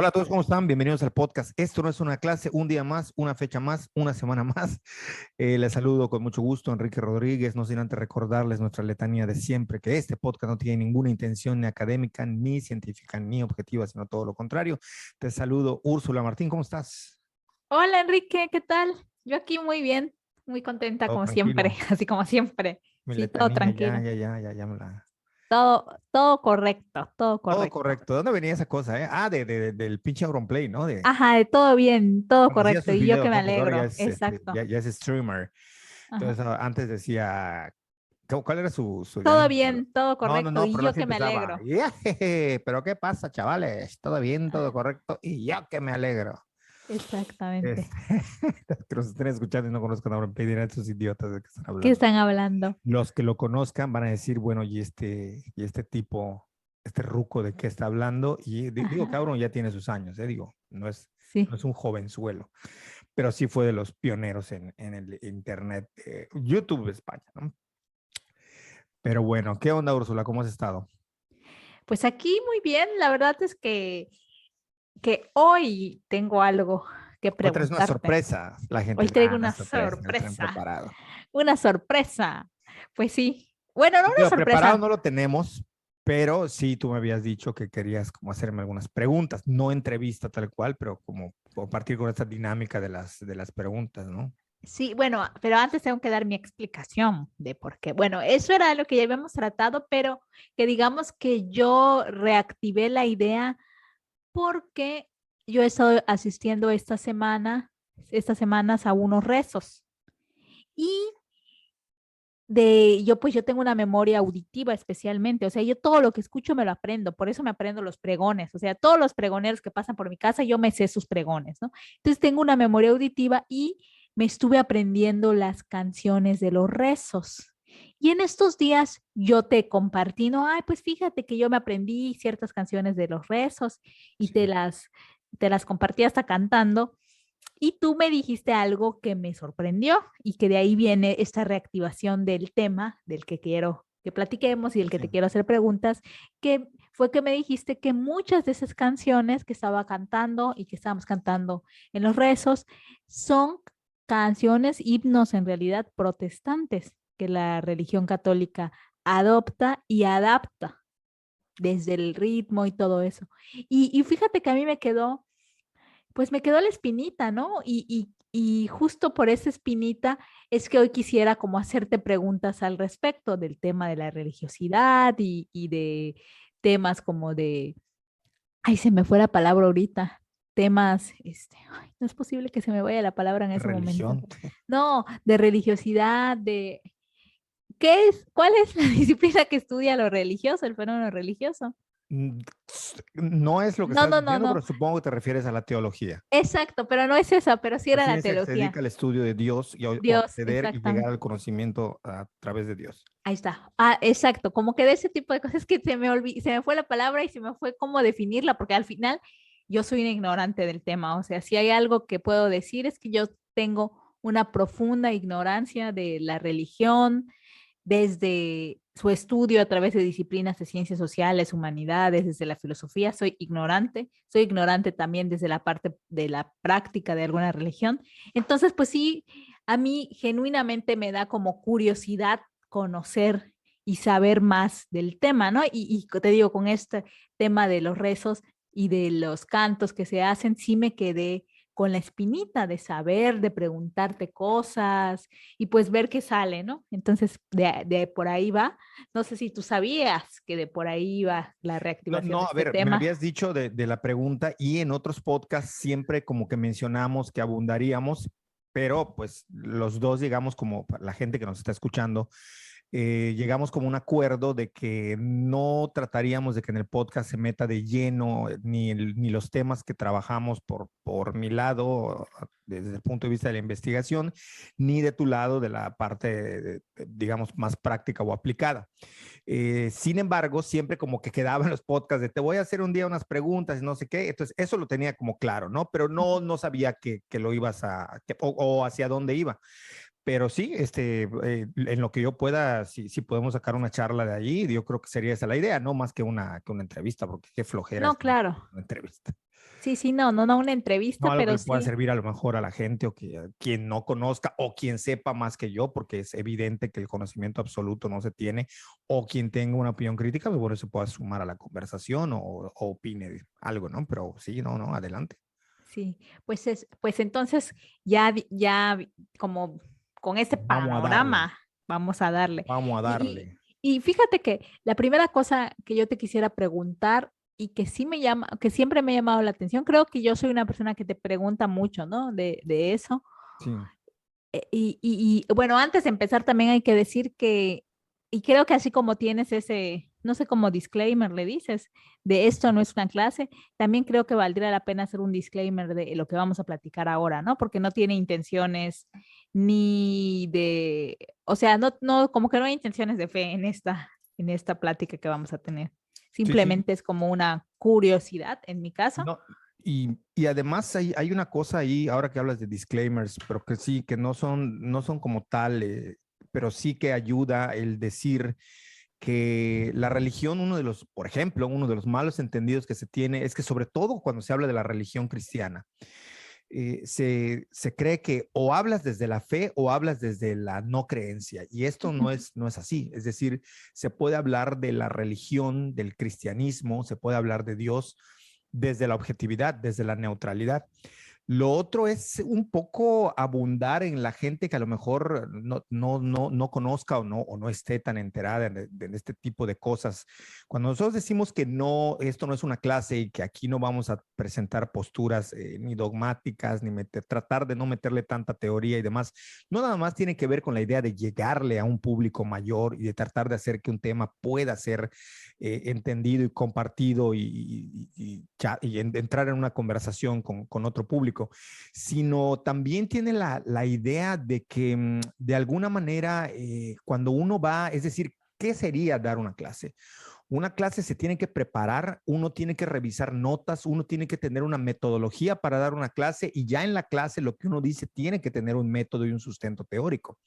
Hola a todos, ¿cómo están? Bienvenidos al podcast. Esto no es una clase, un día más, una fecha más, una semana más. Les saludo con mucho gusto, Enrique Rodríguez, no sin antes recordarles nuestra letanía de siempre, que este podcast no tiene ninguna intención ni académica, ni científica, ni objetiva, sino todo lo contrario. Te saludo, Úrsula Martín, ¿cómo estás? Hola Enrique, ¿qué tal? Yo aquí muy bien, muy contenta Todo como siempre, tranquilo. así como siempre. Mi Sí, todo letanía, tranquilo. ya me la... Todo correcto, todo Todo correcto. correcto. ¿De dónde venía esa cosa, eh? Del pinche Auronplay, ¿no? Ajá, de todo bien, todo Cuando hacía correcto. sus Y yo que videos, me ¿no? Porque ahora ya alegro, es, exacto. ya es streamer. Ajá. Entonces, antes decía, ¿cuál era su ya ni Todo me acuerdo. bien, todo correcto. No, Y pero yo así que me empezaba. alegro. "Ya, jeje, pero ¿qué pasa, chavales? Todo bien, todo correcto. Y yo que me alegro. Este, Exactamente. que nos estén escuchando y no conozcan ahora, pedirán a estos idiotas de que están ¿Qué hablando. están hablando? Los que lo conozcan van a decir, bueno, y este tipo, este ruco de qué está hablando. Y digo, Ajá, cabrón, ya tiene sus años, digo, no sí. es un jovenzuelo, pero sí fue de los pioneros en el Internet, YouTube de España, ¿no? Pero bueno, ¿qué onda, Úrsula? ¿Cómo has estado? Pues aquí muy bien, la verdad es que hoy tengo algo que Hoy traes una preguntarte. sorpresa. La gente Hoy dice, traigo una una sorpresa, el tren sorpresa. preparado. Una sorpresa. Pues sí. Bueno, no una Digo, preparado sorpresa. no lo tenemos, pero sí tú me habías dicho que querías como hacerme algunas preguntas, no entrevista tal cual, pero como compartir con esta dinámica de las preguntas, ¿no? Sí, bueno, pero antes tengo que dar mi explicación de por qué. Bueno, eso era lo que ya habíamos tratado, pero que digamos que yo reactivé la idea porque yo he estado asistiendo estas semanas a unos rezos y yo tengo una memoria auditiva especialmente, o sea, yo todo lo que escucho me lo aprendo, por eso me aprendo los pregones, o sea, todos los pregoneros que pasan por mi casa, yo me sé sus pregones, ¿no? Entonces tengo una memoria auditiva y me estuve aprendiendo las canciones de los rezos. Y en estos días yo te compartí, no, ay, pues fíjate que yo me aprendí ciertas canciones de los rezos y Sí. te las compartí hasta cantando. Y tú me dijiste algo que me sorprendió y que de ahí viene esta reactivación del tema del que quiero que platiquemos y del que Sí. te quiero hacer preguntas, que fue que me dijiste que muchas de esas canciones que estaba cantando y que estábamos cantando en los rezos son canciones, himnos en realidad protestantes que la religión católica adopta y adapta desde el ritmo y todo eso. Y fíjate que a mí pues me quedó la espinita, ¿no? Y justo por esa espinita es que hoy quisiera como hacerte preguntas al respecto del tema de la religiosidad y de temas como de, ay, se me fue la palabra ahorita, temas, ay, no es posible que se me vaya la palabra en ese momento. Religión. No, de religiosidad, ¿qué es? ¿Cuál es la disciplina que estudia lo religioso, el fenómeno religioso? Mm, No es lo que No, estás no, no, diciendo, pero no. supongo que te refieres a la teología. Exacto, pero no es esa, pero sí La era la ciencia que se dedica teología. al estudio de Dios y o Dios, acceder y llegar exactamente. al conocimiento a través de Dios. Ahí está. Ah, exacto. Como que de ese tipo de cosas que se me fue la palabra y se me fue cómo definirla, porque al final yo soy una ignorante del tema. O sea, si hay algo que puedo decir es que yo tengo una profunda ignorancia de la religión desde su estudio a través de disciplinas de ciencias sociales, humanidades, desde la filosofía, soy ignorante también desde la parte de la práctica de alguna religión. Entonces, pues sí, a mí genuinamente me da como curiosidad conocer y saber más del tema, ¿no? Y te digo, con este tema de los rezos y de los cantos que se hacen, sí me quedé con la espinita de saber, de preguntarte cosas y pues ver qué sale, ¿no? Entonces, de por ahí va. No sé si tú sabías que de por ahí va la No, reactivación de no, a este ver, me tema. habías dicho de la pregunta y en otros podcasts siempre como que mencionamos que abundaríamos, pero pues los dos, digamos, como la gente que nos está escuchando, llegamos como un acuerdo de que no trataríamos de que en el podcast se meta de lleno ni los temas que trabajamos por mi lado, desde el punto de vista de la investigación, ni de tu lado de la parte, digamos, más práctica o aplicada. Sin embargo, siempre como que quedaban los podcasts de te voy a hacer un día unas preguntas y no sé qué. Entonces, eso lo tenía como claro, ¿no? Pero no sabía que lo ibas o hacia dónde iba. Pero sí, en lo que yo pueda, si podemos sacar una charla de allí, yo creo que sería esa la idea, no más que una entrevista, porque qué flojera No, es claro. una entrevista. Sí, sí, no una No entrevista, algo que pero le pueda sí. servir a lo mejor a la gente o que quien no conozca o quien sepa más que yo, porque es evidente que el conocimiento absoluto no se tiene, o quien tenga una opinión crítica, pues bueno, se pueda sumar a la conversación o opine algo, ¿no? Pero sí, no, adelante. Sí, pues entonces ya como con este Vamos a darle, panorama vamos a darle. vamos a Y, darle. y fíjate que la primera cosa que yo te quisiera preguntar y que sí me llama, que siempre me ha llamado la atención, creo que yo soy una persona que te pregunta mucho, ¿no? De eso. Sí, Bueno, antes de empezar también hay que decir que, y creo que así como tienes ese, no sé, como disclaimer le dices, de esto no es una clase, también creo que valdría la pena hacer un disclaimer de lo que vamos a platicar ahora, ¿no? Porque no tiene intenciones ni de, o sea, como que no hay intenciones de fe en esta plática que vamos a tener. sí, sí. Simplemente es como una curiosidad en mi caso. No, y además hay una cosa ahí, ahora que hablas de disclaimers, pero que sí, que no son como tal, pero sí que ayuda el decir que la religión, por ejemplo, uno de los malos entendidos que se tiene es que sobre todo cuando se habla de la religión cristiana, se cree que o hablas desde la fe o hablas desde la no creencia. Y esto no es así. Es decir, se puede hablar de la religión, del cristianismo, se puede hablar de Dios desde la objetividad, desde la neutralidad. Lo otro es un poco abundar en la gente que a lo mejor no conozca o no esté tan enterada de este tipo de cosas. Cuando nosotros decimos que no, esto no es una clase y que aquí no vamos a presentar posturas ni dogmáticas, ni tratar de no meterle tanta teoría y demás, no nada más tiene que ver con la idea de llegarle a un público mayor y de tratar de hacer que un tema pueda ser entendido y compartido y entrar en una conversación con otro público, sino también tiene la idea de que de alguna manera cuando uno va, es decir, ¿qué sería dar una clase? Una clase se tiene que preparar, uno tiene que revisar notas, uno tiene que tener una metodología para dar una clase y ya en la clase lo que uno dice tiene que tener un método y un sustento teórico.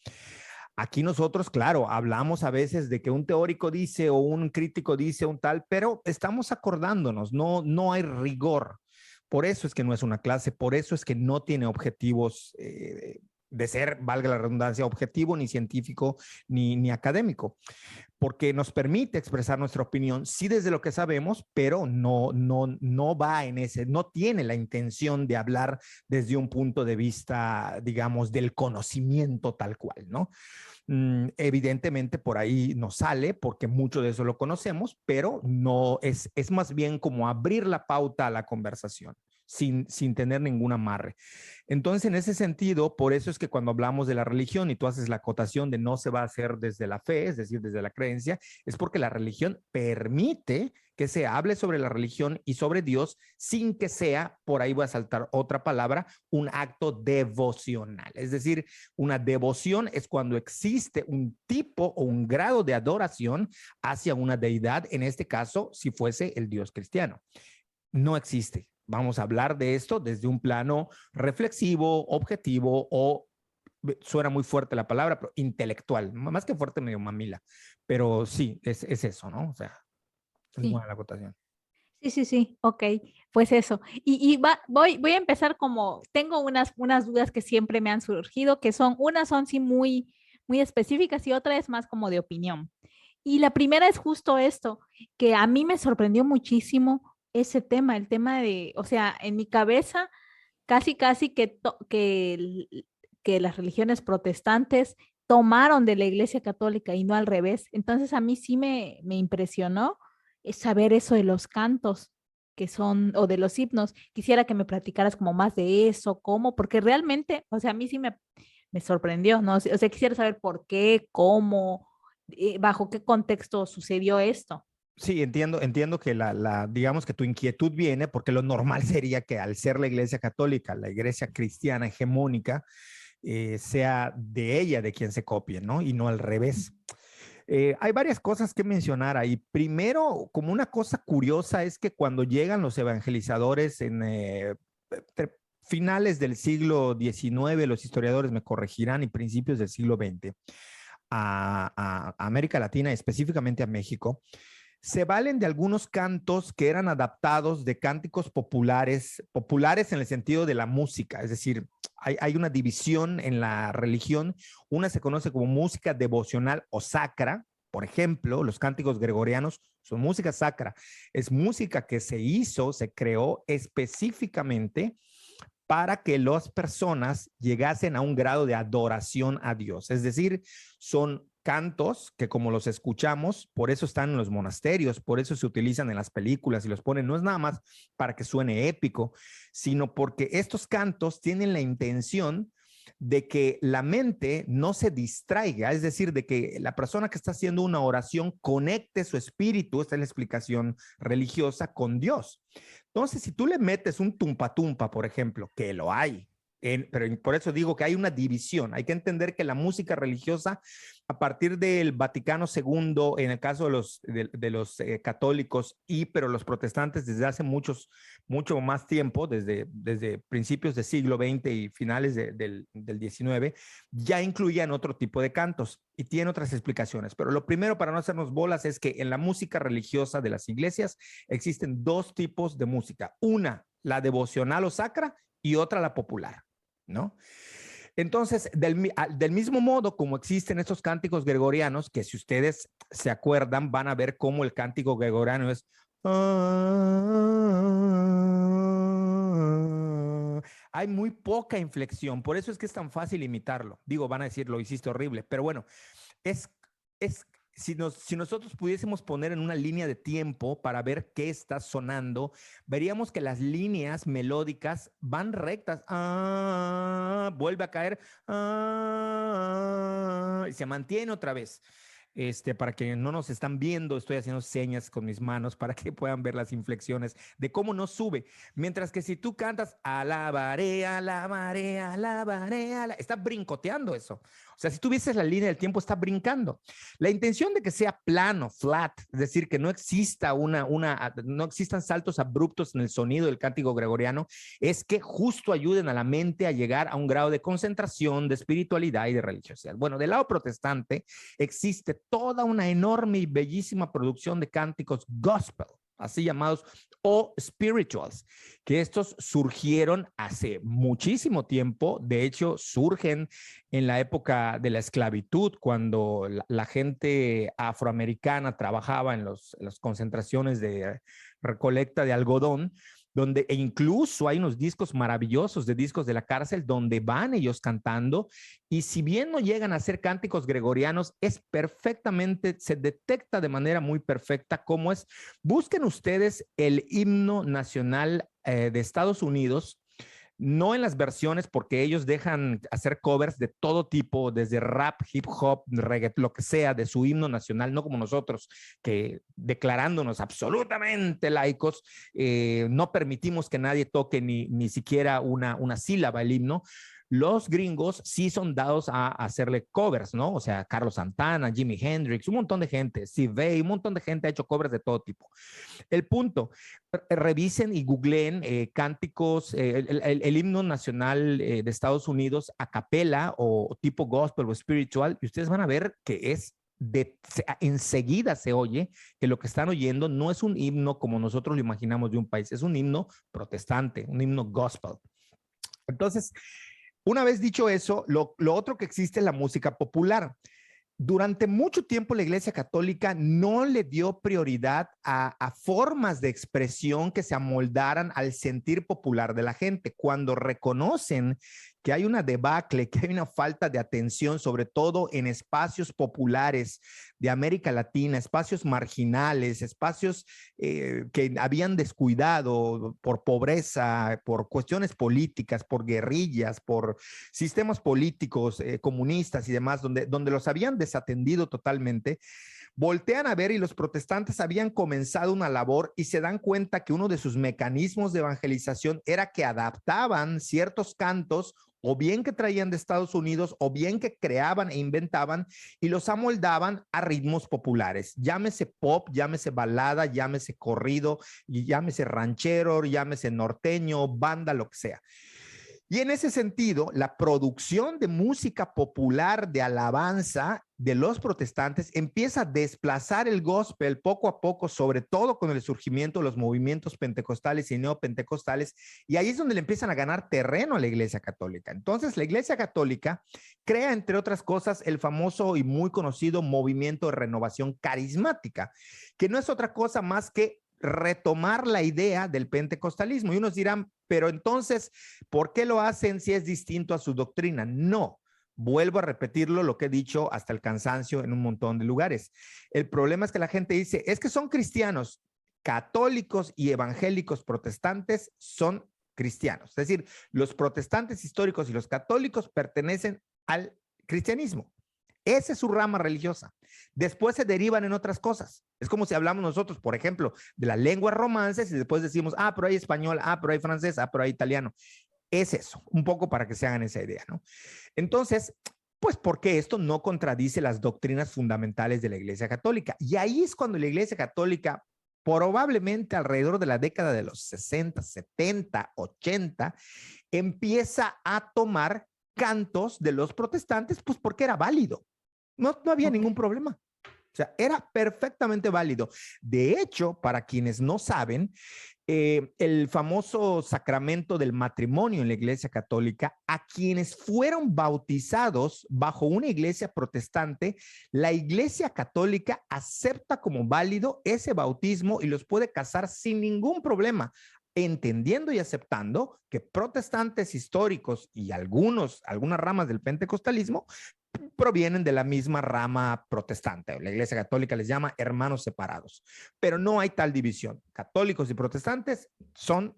Aquí nosotros, claro, hablamos a veces de que un teórico dice o un crítico dice un tal, pero estamos acordándonos, no hay rigor. Por eso es que no es una clase, por eso es que no tiene objetivos de ser, valga la redundancia, objetivo, ni científico, ni académico, porque nos permite expresar nuestra opinión, sí desde lo que sabemos, pero no va en ese, no tiene la intención de hablar desde un punto de vista, digamos, del conocimiento tal cual, ¿no? Evidentemente por ahí nos sale porque mucho de eso lo conocemos, pero no es más bien como abrir la pauta a la conversación sin tener ningún amarre. Entonces, en ese sentido, por eso es que cuando hablamos de la religión y tú haces la acotación de no se va a hacer desde la fe, es decir, desde la creencia, es porque la religión permite que se hable sobre la religión y sobre Dios sin que sea, por ahí voy a saltar otra palabra, un acto devocional. Es decir, una devoción es cuando existe un tipo o un grado de adoración hacia una deidad, en este caso, si fuese el Dios cristiano. No existe. Vamos a hablar de esto desde un plano reflexivo, objetivo o suena muy fuerte la palabra, pero intelectual, más que fuerte, medio mamila, pero sí, es eso, ¿no? O sea, es Sí. buena la acotación. Sí, ok, pues eso. Voy a empezar como, tengo unas dudas que siempre me han surgido, que unas son sí muy específicas y otra es más como de opinión. Y la primera es justo esto, que a mí me sorprendió muchísimo ese tema, el tema de, o sea, en mi cabeza, casi que las religiones protestantes tomaron de la Iglesia Católica y no al revés. Entonces a mí sí me impresionó saber eso de los cantos que son, o de los himnos. Quisiera que me platicaras como más de eso, cómo, porque realmente, o sea, a mí sí me sorprendió, ¿no? O sea, quisiera saber por qué, cómo, bajo qué contexto sucedió esto. Sí, entiendo que digamos que tu inquietud viene porque lo normal sería que al ser la iglesia católica, la iglesia cristiana hegemónica, sea de ella de quien se copie, ¿no? Y no al revés. Hay varias cosas que mencionar ahí. Primero, como una cosa curiosa es que cuando llegan los evangelizadores en finales del siglo XIX, los historiadores me corregirán, y principios del siglo XX, a América Latina, específicamente a México, Se valen de algunos cantos que eran adaptados de cánticos populares, populares en el sentido de la música, es decir, hay una división en la religión, una se conoce como música devocional o sacra, por ejemplo, los cánticos gregorianos son música sacra, es música que se hizo, se creó específicamente para que las personas llegasen a un grado de adoración a Dios. Es decir, son cantos que como los escuchamos, por eso están en los monasterios, por eso se utilizan en las películas y los ponen, no es nada más para que suene épico, sino porque estos cantos tienen la intención de que la mente no se distraiga, es decir, de que la persona que está haciendo una oración conecte su espíritu, esta es la explicación religiosa, con Dios. Entonces, si tú le metes un tumpa tumpa, por ejemplo, que lo hay, pero por eso digo que hay una división. Hay que entender que la música religiosa, a partir del Vaticano II, en el caso de los católicos, pero los protestantes desde hace mucho más tiempo, desde principios del siglo XX y finales del XIX, ya incluían otro tipo de cantos y tiene otras explicaciones. Pero lo primero, para no hacernos bolas, es que en la música religiosa de las iglesias existen dos tipos de música. Una, la devocional o sacra, y otra, la popular, ¿no? Entonces, del mismo modo como existen estos cánticos gregorianos, que si ustedes se acuerdan, van a ver cómo el cántico gregoriano es... hay muy poca inflexión, por eso es que es tan fácil imitarlo. Digo, van a decir, lo hiciste horrible, pero bueno, es, es si nosotros pudiésemos poner en una línea de tiempo para ver qué está sonando, veríamos que las líneas melódicas van rectas, vuelve a caer, y se mantiene otra vez. Para que no nos están viendo, estoy haciendo señas con mis manos para que puedan ver las inflexiones de cómo no sube. Mientras que si tú cantas, alabaré, alabaré, alabaré, está brincoteando eso. O sea, si tú vieses la línea del tiempo, está brincando. La intención de que sea plano, flat, es decir, que no no existan saltos abruptos en el sonido del cántico gregoriano, es que justo ayuden a la mente a llegar a un grado de concentración, de espiritualidad y de religiosidad. Bueno, del lado protestante existe toda una enorme y bellísima producción de cánticos gospel, así llamados, o spirituals, que estos surgieron hace muchísimo tiempo. De hecho, surgen en la época de la esclavitud, cuando la gente afroamericana trabajaba en las concentraciones de recolecta de algodón, donde incluso hay unos discos maravillosos de discos de la cárcel donde van ellos cantando, y si bien no llegan a ser cánticos gregorianos, se detecta de manera muy perfecta cómo es. Busquen ustedes el himno nacional de Estados Unidos, no en las versiones, porque ellos dejan hacer covers de todo tipo, desde rap, hip hop, reggaeton, lo que sea, de su himno nacional, no como nosotros, que declarándonos absolutamente laicos, no permitimos que nadie toque ni siquiera una sílaba el himno. Los gringos sí son dados a hacerle covers, ¿no? O sea, Carlos Santana, Jimi Hendrix, un montón de gente, Steve Vai, un montón de gente ha hecho covers de todo tipo. El punto, revisen y googleen cánticos, el himno nacional de Estados Unidos a capela o tipo gospel o espiritual, y ustedes van a ver que enseguida se oye que lo que están oyendo no es un himno como nosotros lo imaginamos de un país, es un himno protestante, un himno gospel. Entonces, una vez dicho eso, lo otro que existe es la música popular. Durante mucho tiempo la Iglesia Católica no le dio prioridad a formas de expresión que se amoldaran al sentir popular de la gente. Cuando reconocen que hay una debacle, que hay una falta de atención, sobre todo en espacios populares de América Latina, espacios marginales, espacios que habían descuidado por pobreza, por cuestiones políticas, por guerrillas, por sistemas políticos comunistas y demás, donde los habían desatendido totalmente, voltean a ver, y los protestantes habían comenzado una labor y se dan cuenta que uno de sus mecanismos de evangelización era que adaptaban ciertos cantos, o bien que traían de Estados Unidos, o bien que creaban e inventaban y los amoldaban a ritmos populares. Llámese pop, llámese balada, llámese corrido, llámese ranchero, llámese norteño, banda, lo que sea. Y en ese sentido, la producción de música popular de alabanza de los protestantes empieza a desplazar el gospel poco a poco, sobre todo con el surgimiento de los movimientos pentecostales y neopentecostales, y ahí es donde le empiezan a ganar terreno a la Iglesia Católica. Entonces, la Iglesia Católica crea, entre otras cosas, el famoso y muy conocido movimiento de renovación carismática, que no es otra cosa más que retomar la idea del pentecostalismo. Y unos dirán, pero entonces, ¿por qué lo hacen si es distinto a su doctrina? No. Vuelvo a repetirlo, lo que he dicho hasta el cansancio en un montón de lugares. El problema es que la gente dice, es que son cristianos, católicos y evangélicos protestantes son cristianos. Es decir, los protestantes históricos y los católicos pertenecen al cristianismo. Esa es su rama religiosa. Después se derivan en otras cosas. Es como si hablamos nosotros, por ejemplo, de las lenguas romances y después decimos, pero hay español, pero hay francés, pero hay italiano. Es eso, un poco para que se hagan esa idea, ¿no? Entonces, pues porque esto no contradice las doctrinas fundamentales de la Iglesia Católica. Y ahí es cuando la Iglesia Católica, probablemente alrededor de la década de los 60, 70, 80, empieza a tomar cantos de los protestantes, pues porque era válido. No había ningún problema. O sea, era perfectamente válido. De hecho, para quienes no saben, el famoso sacramento del matrimonio en la Iglesia Católica, a quienes fueron bautizados bajo una iglesia protestante, la Iglesia Católica acepta como válido ese bautismo y los puede casar sin ningún problema, entendiendo y aceptando que protestantes históricos y algunas ramas del pentecostalismo provienen de la misma rama protestante. La Iglesia Católica les llama hermanos separados, pero no hay tal división. Católicos y protestantes son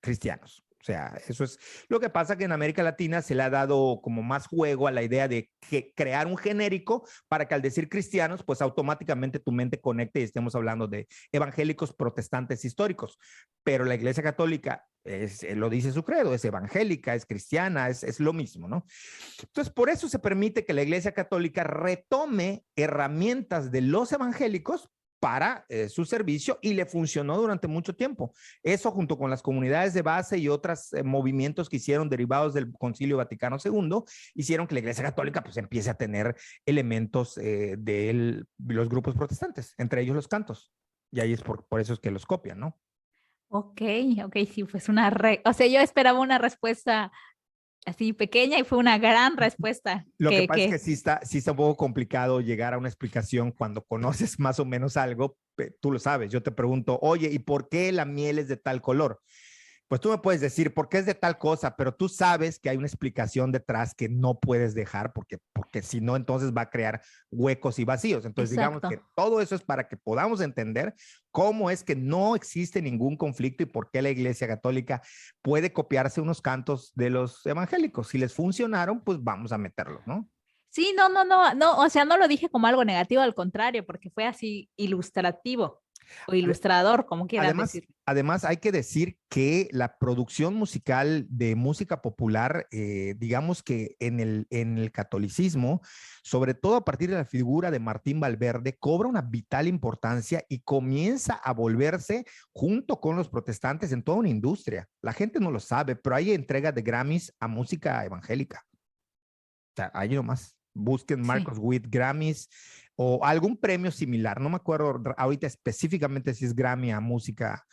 cristianos. O sea, eso es lo que pasa, que en América Latina se le ha dado como más juego a la idea de crear un genérico para que al decir cristianos, pues automáticamente tu mente conecte y estemos hablando de evangélicos protestantes históricos. Pero la Iglesia Católica lo dice su credo, es evangélica, es cristiana, es lo mismo, ¿no? Entonces, por eso se permite que la Iglesia Católica retome herramientas de los evangélicos para su servicio, y le funcionó durante mucho tiempo. Eso, junto con las comunidades de base y otros movimientos que hicieron derivados del Concilio Vaticano II, hicieron que la Iglesia Católica pues empiece a tener elementos de los grupos protestantes, entre ellos los cantos. Y ahí es por eso es que los copian, ¿no? Ok, sí, pues o sea, yo esperaba una respuesta así pequeña y fue una gran respuesta. Lo que pasa es que sí está un poco complicado llegar a una explicación cuando conoces más o menos algo. Tú lo sabes, yo te pregunto, oye, ¿y por qué la miel es de tal color? Pues tú me puedes decir por qué es de tal cosa, pero tú sabes que hay una explicación detrás que no puedes dejar porque si no, entonces va a crear huecos y vacíos. Entonces, Exacto. digamos que todo eso es para que podamos entender cómo es que no existe ningún conflicto y por qué la Iglesia Católica puede copiarse unos cantos de los evangélicos. Si les funcionaron, pues vamos a meterlos, ¿no? Sí, no, o sea, no lo dije como algo negativo, al contrario, porque fue así ilustrativo o ilustrador, como quieran decirlo. Además, hay que decir que la producción musical de música popular, digamos que en el catolicismo, sobre todo a partir de la figura de Martín Valverde, cobra una vital importancia y comienza a volverse, junto con los protestantes, en toda una industria. La gente no lo sabe, pero hay entrega de Grammys a música evangélica. O sea, ahí nomás. Busquen Marcos Witt Grammys o algún premio similar. No me acuerdo ahorita específicamente si es Grammy a música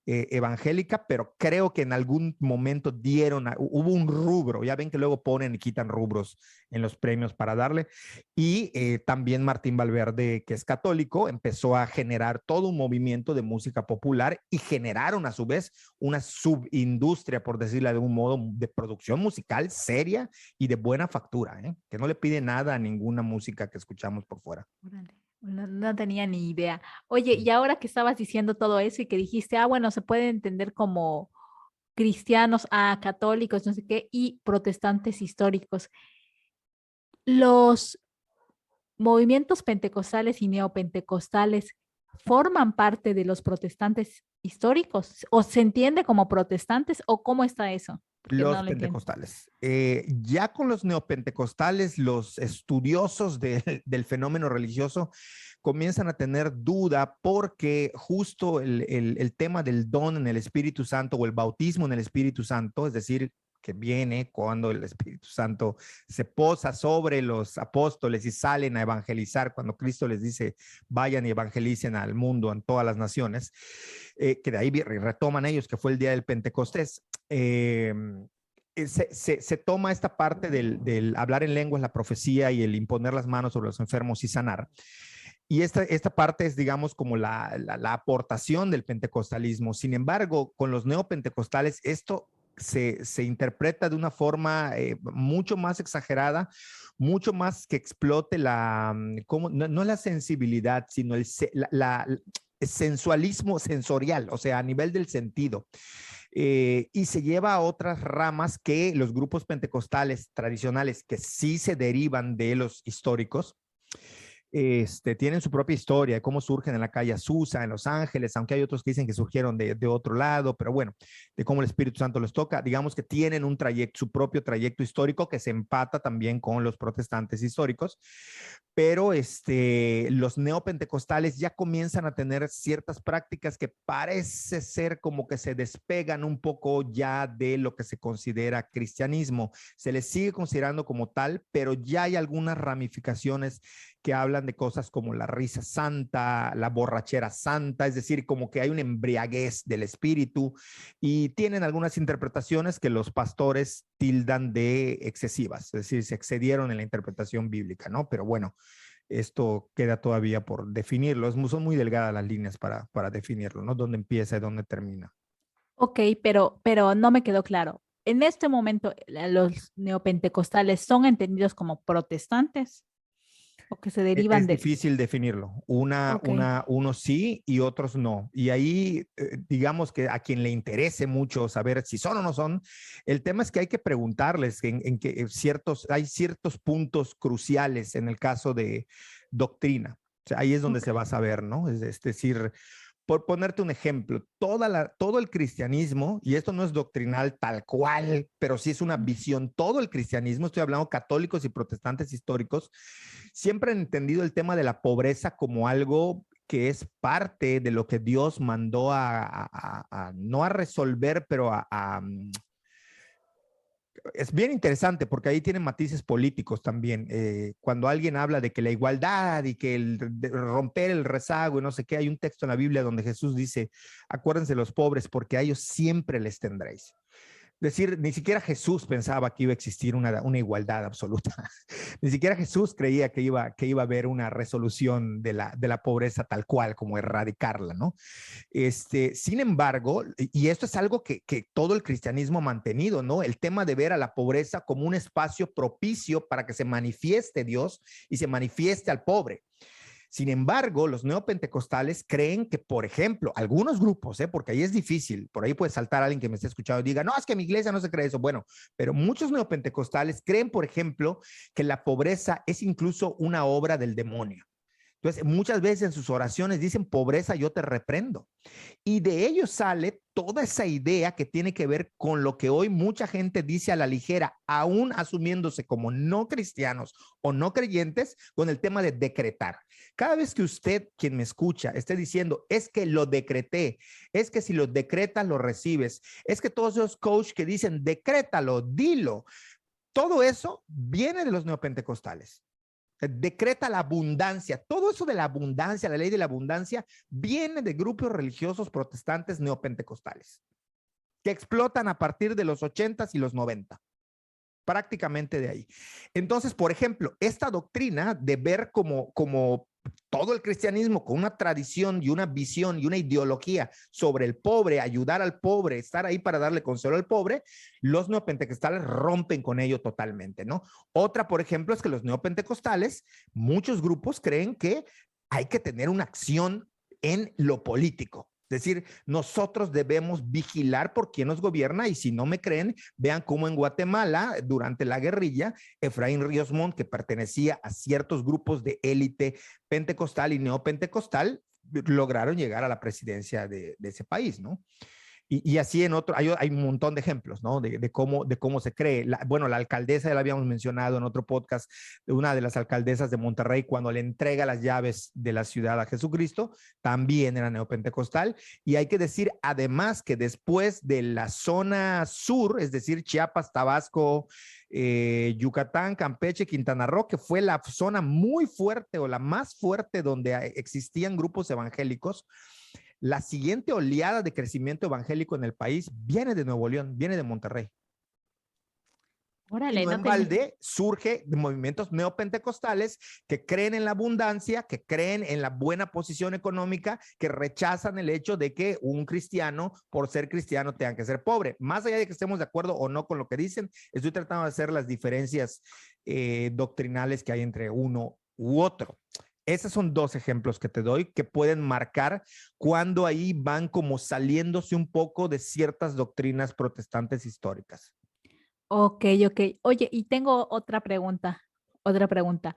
evangélica, pero creo que en algún momento hubo un rubro. Ya ven que luego ponen y quitan rubros en los premios para darle. Y también Martín Valverde, que es católico, empezó a generar todo un movimiento de música popular y generaron a su vez una subindustria, por decirlo de un modo, de producción musical seria y de buena factura, que no le pide nada a ninguna música que escuchamos por fuera. No tenía ni idea. Oye, y ahora que estabas diciendo todo eso y que dijiste, bueno, se puede entender como cristianos, católicos, no sé qué, y protestantes históricos. Los movimientos pentecostales y neopentecostales forman parte de los protestantes históricos, o se entiende como protestantes, o cómo está eso. Los pentecostales. Ya con los neopentecostales, los estudiosos del fenómeno religioso comienzan a tener duda porque justo el tema del don en el Espíritu Santo o el bautismo en el Espíritu Santo, es decir, que viene cuando el Espíritu Santo se posa sobre los apóstoles y salen a evangelizar, cuando Cristo les dice, vayan y evangelicen al mundo, en todas las naciones, que de ahí retoman ellos, que fue el día del Pentecostés. Se toma esta parte del hablar en lenguas, la profecía y el imponer las manos sobre los enfermos y sanar. Y esta parte es, digamos, como la aportación del pentecostalismo. Sin embargo, con los neopentecostales, esto se interpreta de una forma mucho más exagerada, mucho más que explote no la sensibilidad, sino el sensualismo sensorial, o sea, a nivel del sentido. Y se lleva a otras ramas que los grupos pentecostales tradicionales, que sí se derivan de los históricos, tienen su propia historia de cómo surgen en la calle Azusa, en Los Ángeles, aunque hay otros que dicen que surgieron de otro lado, pero bueno, de cómo el Espíritu Santo les toca, digamos que tienen un trayecto, su propio trayecto histórico que se empata también con los protestantes históricos, pero los neopentecostales ya comienzan a tener ciertas prácticas que parece ser como que se despegan un poco ya de lo que se considera cristianismo. Se les sigue considerando como tal, pero ya hay algunas ramificaciones que hablan de cosas como la risa santa, la borrachera santa, es decir, como que hay una embriaguez del espíritu, y tienen algunas interpretaciones que los pastores tildan de excesivas, es decir, se excedieron en la interpretación bíblica, ¿no? Pero bueno, esto queda todavía por definirlo, son muy delgadas las líneas para definirlo, ¿no? ¿Dónde empieza y dónde termina? Ok, pero no me quedó claro. En este momento, los neopentecostales son entendidos como protestantes o que se derivan Es del... difícil definirlo. Ok, Unos sí y otros no. Y ahí, digamos que a quien le interese mucho saber si son o no son, el tema es que hay que preguntarles en que hay ciertos puntos cruciales en el caso de doctrina. O sea, ahí es donde ok. se va a saber, ¿no? Es decir, por ponerte un ejemplo, todo el cristianismo, y esto no es doctrinal tal cual, pero sí es una visión, todo el cristianismo, estoy hablando católicos y protestantes históricos, siempre han entendido el tema de la pobreza como algo que es parte de lo que Dios mandó no a resolver, pero es bien interesante porque ahí tienen matices políticos también. Cuando alguien habla de que la igualdad y que romper el rezago y no sé qué, hay un texto en la Biblia donde Jesús dice, acuérdense los pobres porque a ellos siempre les tendréis. Decir, ni siquiera Jesús pensaba que iba a existir una igualdad absoluta. Ni siquiera Jesús creía que iba a haber una resolución de la pobreza tal cual, como erradicarla, ¿no? Sin embargo, y esto es algo que todo el cristianismo ha mantenido, ¿no? El tema de ver a la pobreza como un espacio propicio para que se manifieste Dios y se manifieste al pobre. Sin embargo, los neopentecostales creen que, por ejemplo, algunos grupos, porque ahí es difícil, por ahí puede saltar alguien que me esté escuchando y diga, no, es que mi iglesia no se cree eso. Bueno, pero muchos neopentecostales creen, por ejemplo, que la pobreza es incluso una obra del demonio. Entonces, muchas veces en sus oraciones dicen, pobreza, yo te reprendo. Y de ello sale toda esa idea que tiene que ver con lo que hoy mucha gente dice a la ligera, aún asumiéndose como no cristianos o no creyentes, con el tema de decretar. Cada vez que usted, quien me escucha, esté diciendo, es que lo decreté, es que si lo decretas, lo recibes, es que todos esos coaches que dicen, decrétalo, dilo, todo eso viene de los neopentecostales. Decreta la abundancia. Todo eso de la abundancia, la ley de la abundancia, viene de grupos religiosos protestantes neopentecostales que explotan a partir de los 80s y los 90, prácticamente de ahí. Entonces, por ejemplo, esta doctrina de ver como todo el cristianismo con una tradición y una visión y una ideología sobre el pobre, ayudar al pobre, estar ahí para darle consuelo al pobre, los neopentecostales rompen con ello totalmente, ¿no? Otra, por ejemplo, es que los neopentecostales, muchos grupos creen que hay que tener una acción en lo político. Es decir, nosotros debemos vigilar por quién nos gobierna, y si no me creen, vean cómo en Guatemala, durante la guerrilla, Efraín Ríos Montt, que pertenecía a ciertos grupos de élite pentecostal y neopentecostal, lograron llegar a la presidencia de ese país, ¿no? Y así en otro, hay un montón de ejemplos, ¿no? De cómo se cree. Bueno, la alcaldesa, ya la habíamos mencionado en otro podcast, una de las alcaldesas de Monterrey, cuando le entrega las llaves de la ciudad a Jesucristo, también era neopentecostal. Y hay que decir, además, que después de la zona sur, es decir, Chiapas, Tabasco, Yucatán, Campeche, Quintana Roo, que fue la zona muy fuerte o la más fuerte donde existían grupos evangélicos, la siguiente oleada de crecimiento evangélico en el país viene de Nuevo León, viene de Monterrey. Y Órale, no no en tenía. balde surge de movimientos neopentecostales que creen en la abundancia, que creen en la buena posición económica, que rechazan el hecho de que un cristiano, por ser cristiano, tenga que ser pobre. Más allá de que estemos de acuerdo o no con lo que dicen, estoy tratando de hacer las diferencias doctrinales que hay entre uno u otro. Esos son dos ejemplos que te doy que pueden marcar cuando ahí van como saliéndose un poco de ciertas doctrinas protestantes históricas. Ok, ok. Oye, y tengo otra pregunta, otra pregunta.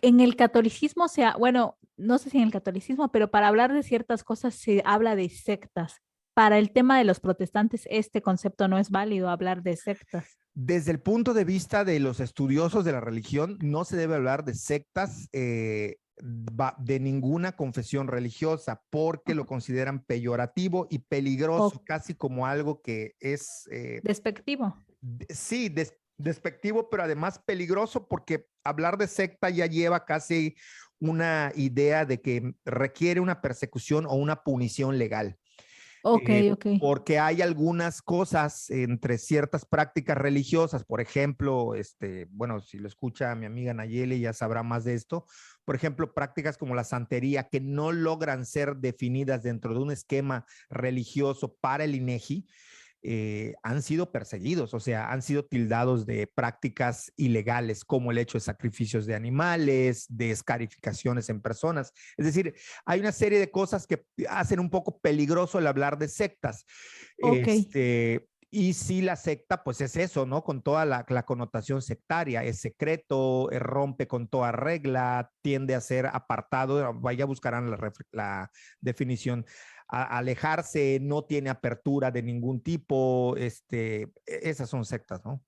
En el catolicismo bueno, no sé si en el catolicismo, pero para hablar de ciertas cosas se habla de sectas. Para el tema de los protestantes, este concepto no es válido hablar de sectas. Desde el punto de vista de los estudiosos de la religión, no se debe hablar de sectas de ninguna confesión religiosa porque lo consideran peyorativo y peligroso, O casi como algo que es, despectivo. sí, despectivo, pero además peligroso porque hablar de secta ya lleva casi una idea de que requiere una persecución o una punición legal. Ok, ok. Porque hay algunas cosas entre ciertas prácticas religiosas, por ejemplo, bueno, si lo escucha mi amiga Nayeli ya sabrá más de esto, por ejemplo, prácticas como la santería que no logran ser definidas dentro de un esquema religioso para el INEGI, han sido perseguidos, o sea, han sido tildados de prácticas ilegales como el hecho de sacrificios de animales, de escarificaciones en personas. Es decir, hay una serie de cosas que hacen un poco peligroso el hablar de sectas. Ok. Y sí, la secta, pues es eso, ¿no? Con toda la connotación sectaria, es secreto, rompe con toda regla, tiende a ser apartado, vaya buscarán la definición, alejarse, no tiene apertura de ningún tipo, esas son sectas, ¿no?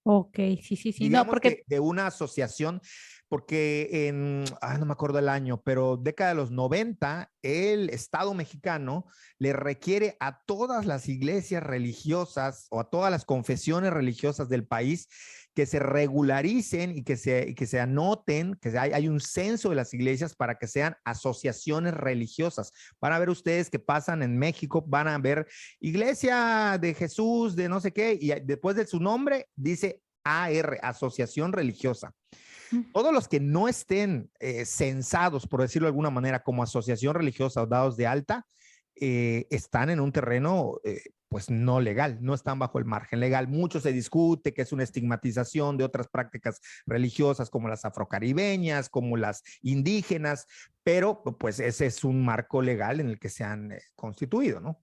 Ok, sí, sí, sí. No, Digamos porque, que de una asociación, porque no me acuerdo el año, pero década de los 90, el Estado mexicano le requiere a todas las iglesias religiosas o a todas las confesiones religiosas del país que se regularicen y que se anoten, que hay un censo de las iglesias para que sean asociaciones religiosas. Van a ver ustedes que pasan en México, van a ver Iglesia de Jesús, de no sé qué, y después de su nombre dice AR, Asociación Religiosa. Todos los que no estén censados, por decirlo de alguna manera, como asociación religiosa o dados de alta, están en un terreno pues no legal, no están bajo el margen legal. Mucho se discute que es una estigmatización de otras prácticas religiosas como las afrocaribeñas, como las indígenas, pero pues ese es un marco legal en el que se han constituido, ¿no?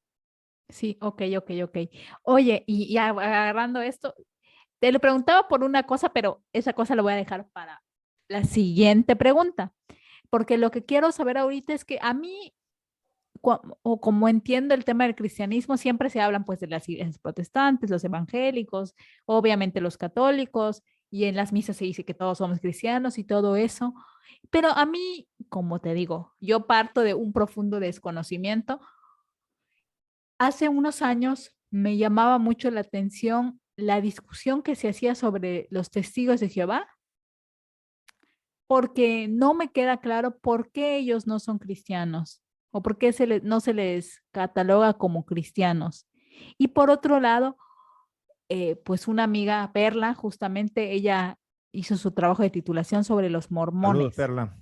sí, ok, ok, ok. Oye, y agarrando esto, te lo preguntaba por una cosa, pero esa cosa lo voy a dejar para la siguiente pregunta, porque lo que quiero saber ahorita es que a mí, o como entiendo el tema del cristianismo, siempre se hablan pues de las iglesias protestantes, los evangélicos, obviamente los católicos, y en las misas se dice que todos somos cristianos y todo eso, pero a mí, como te digo, yo parto de un profundo desconocimiento. Hace unos años me llamaba mucho la atención la discusión que se hacía sobre los testigos de Jehová, porque no me queda claro por qué ellos no son cristianos o por qué no se les cataloga como cristianos. Y por otro lado, pues una amiga, Perla, justamente ella hizo su trabajo de titulación sobre los Saludos, mormones. Perla.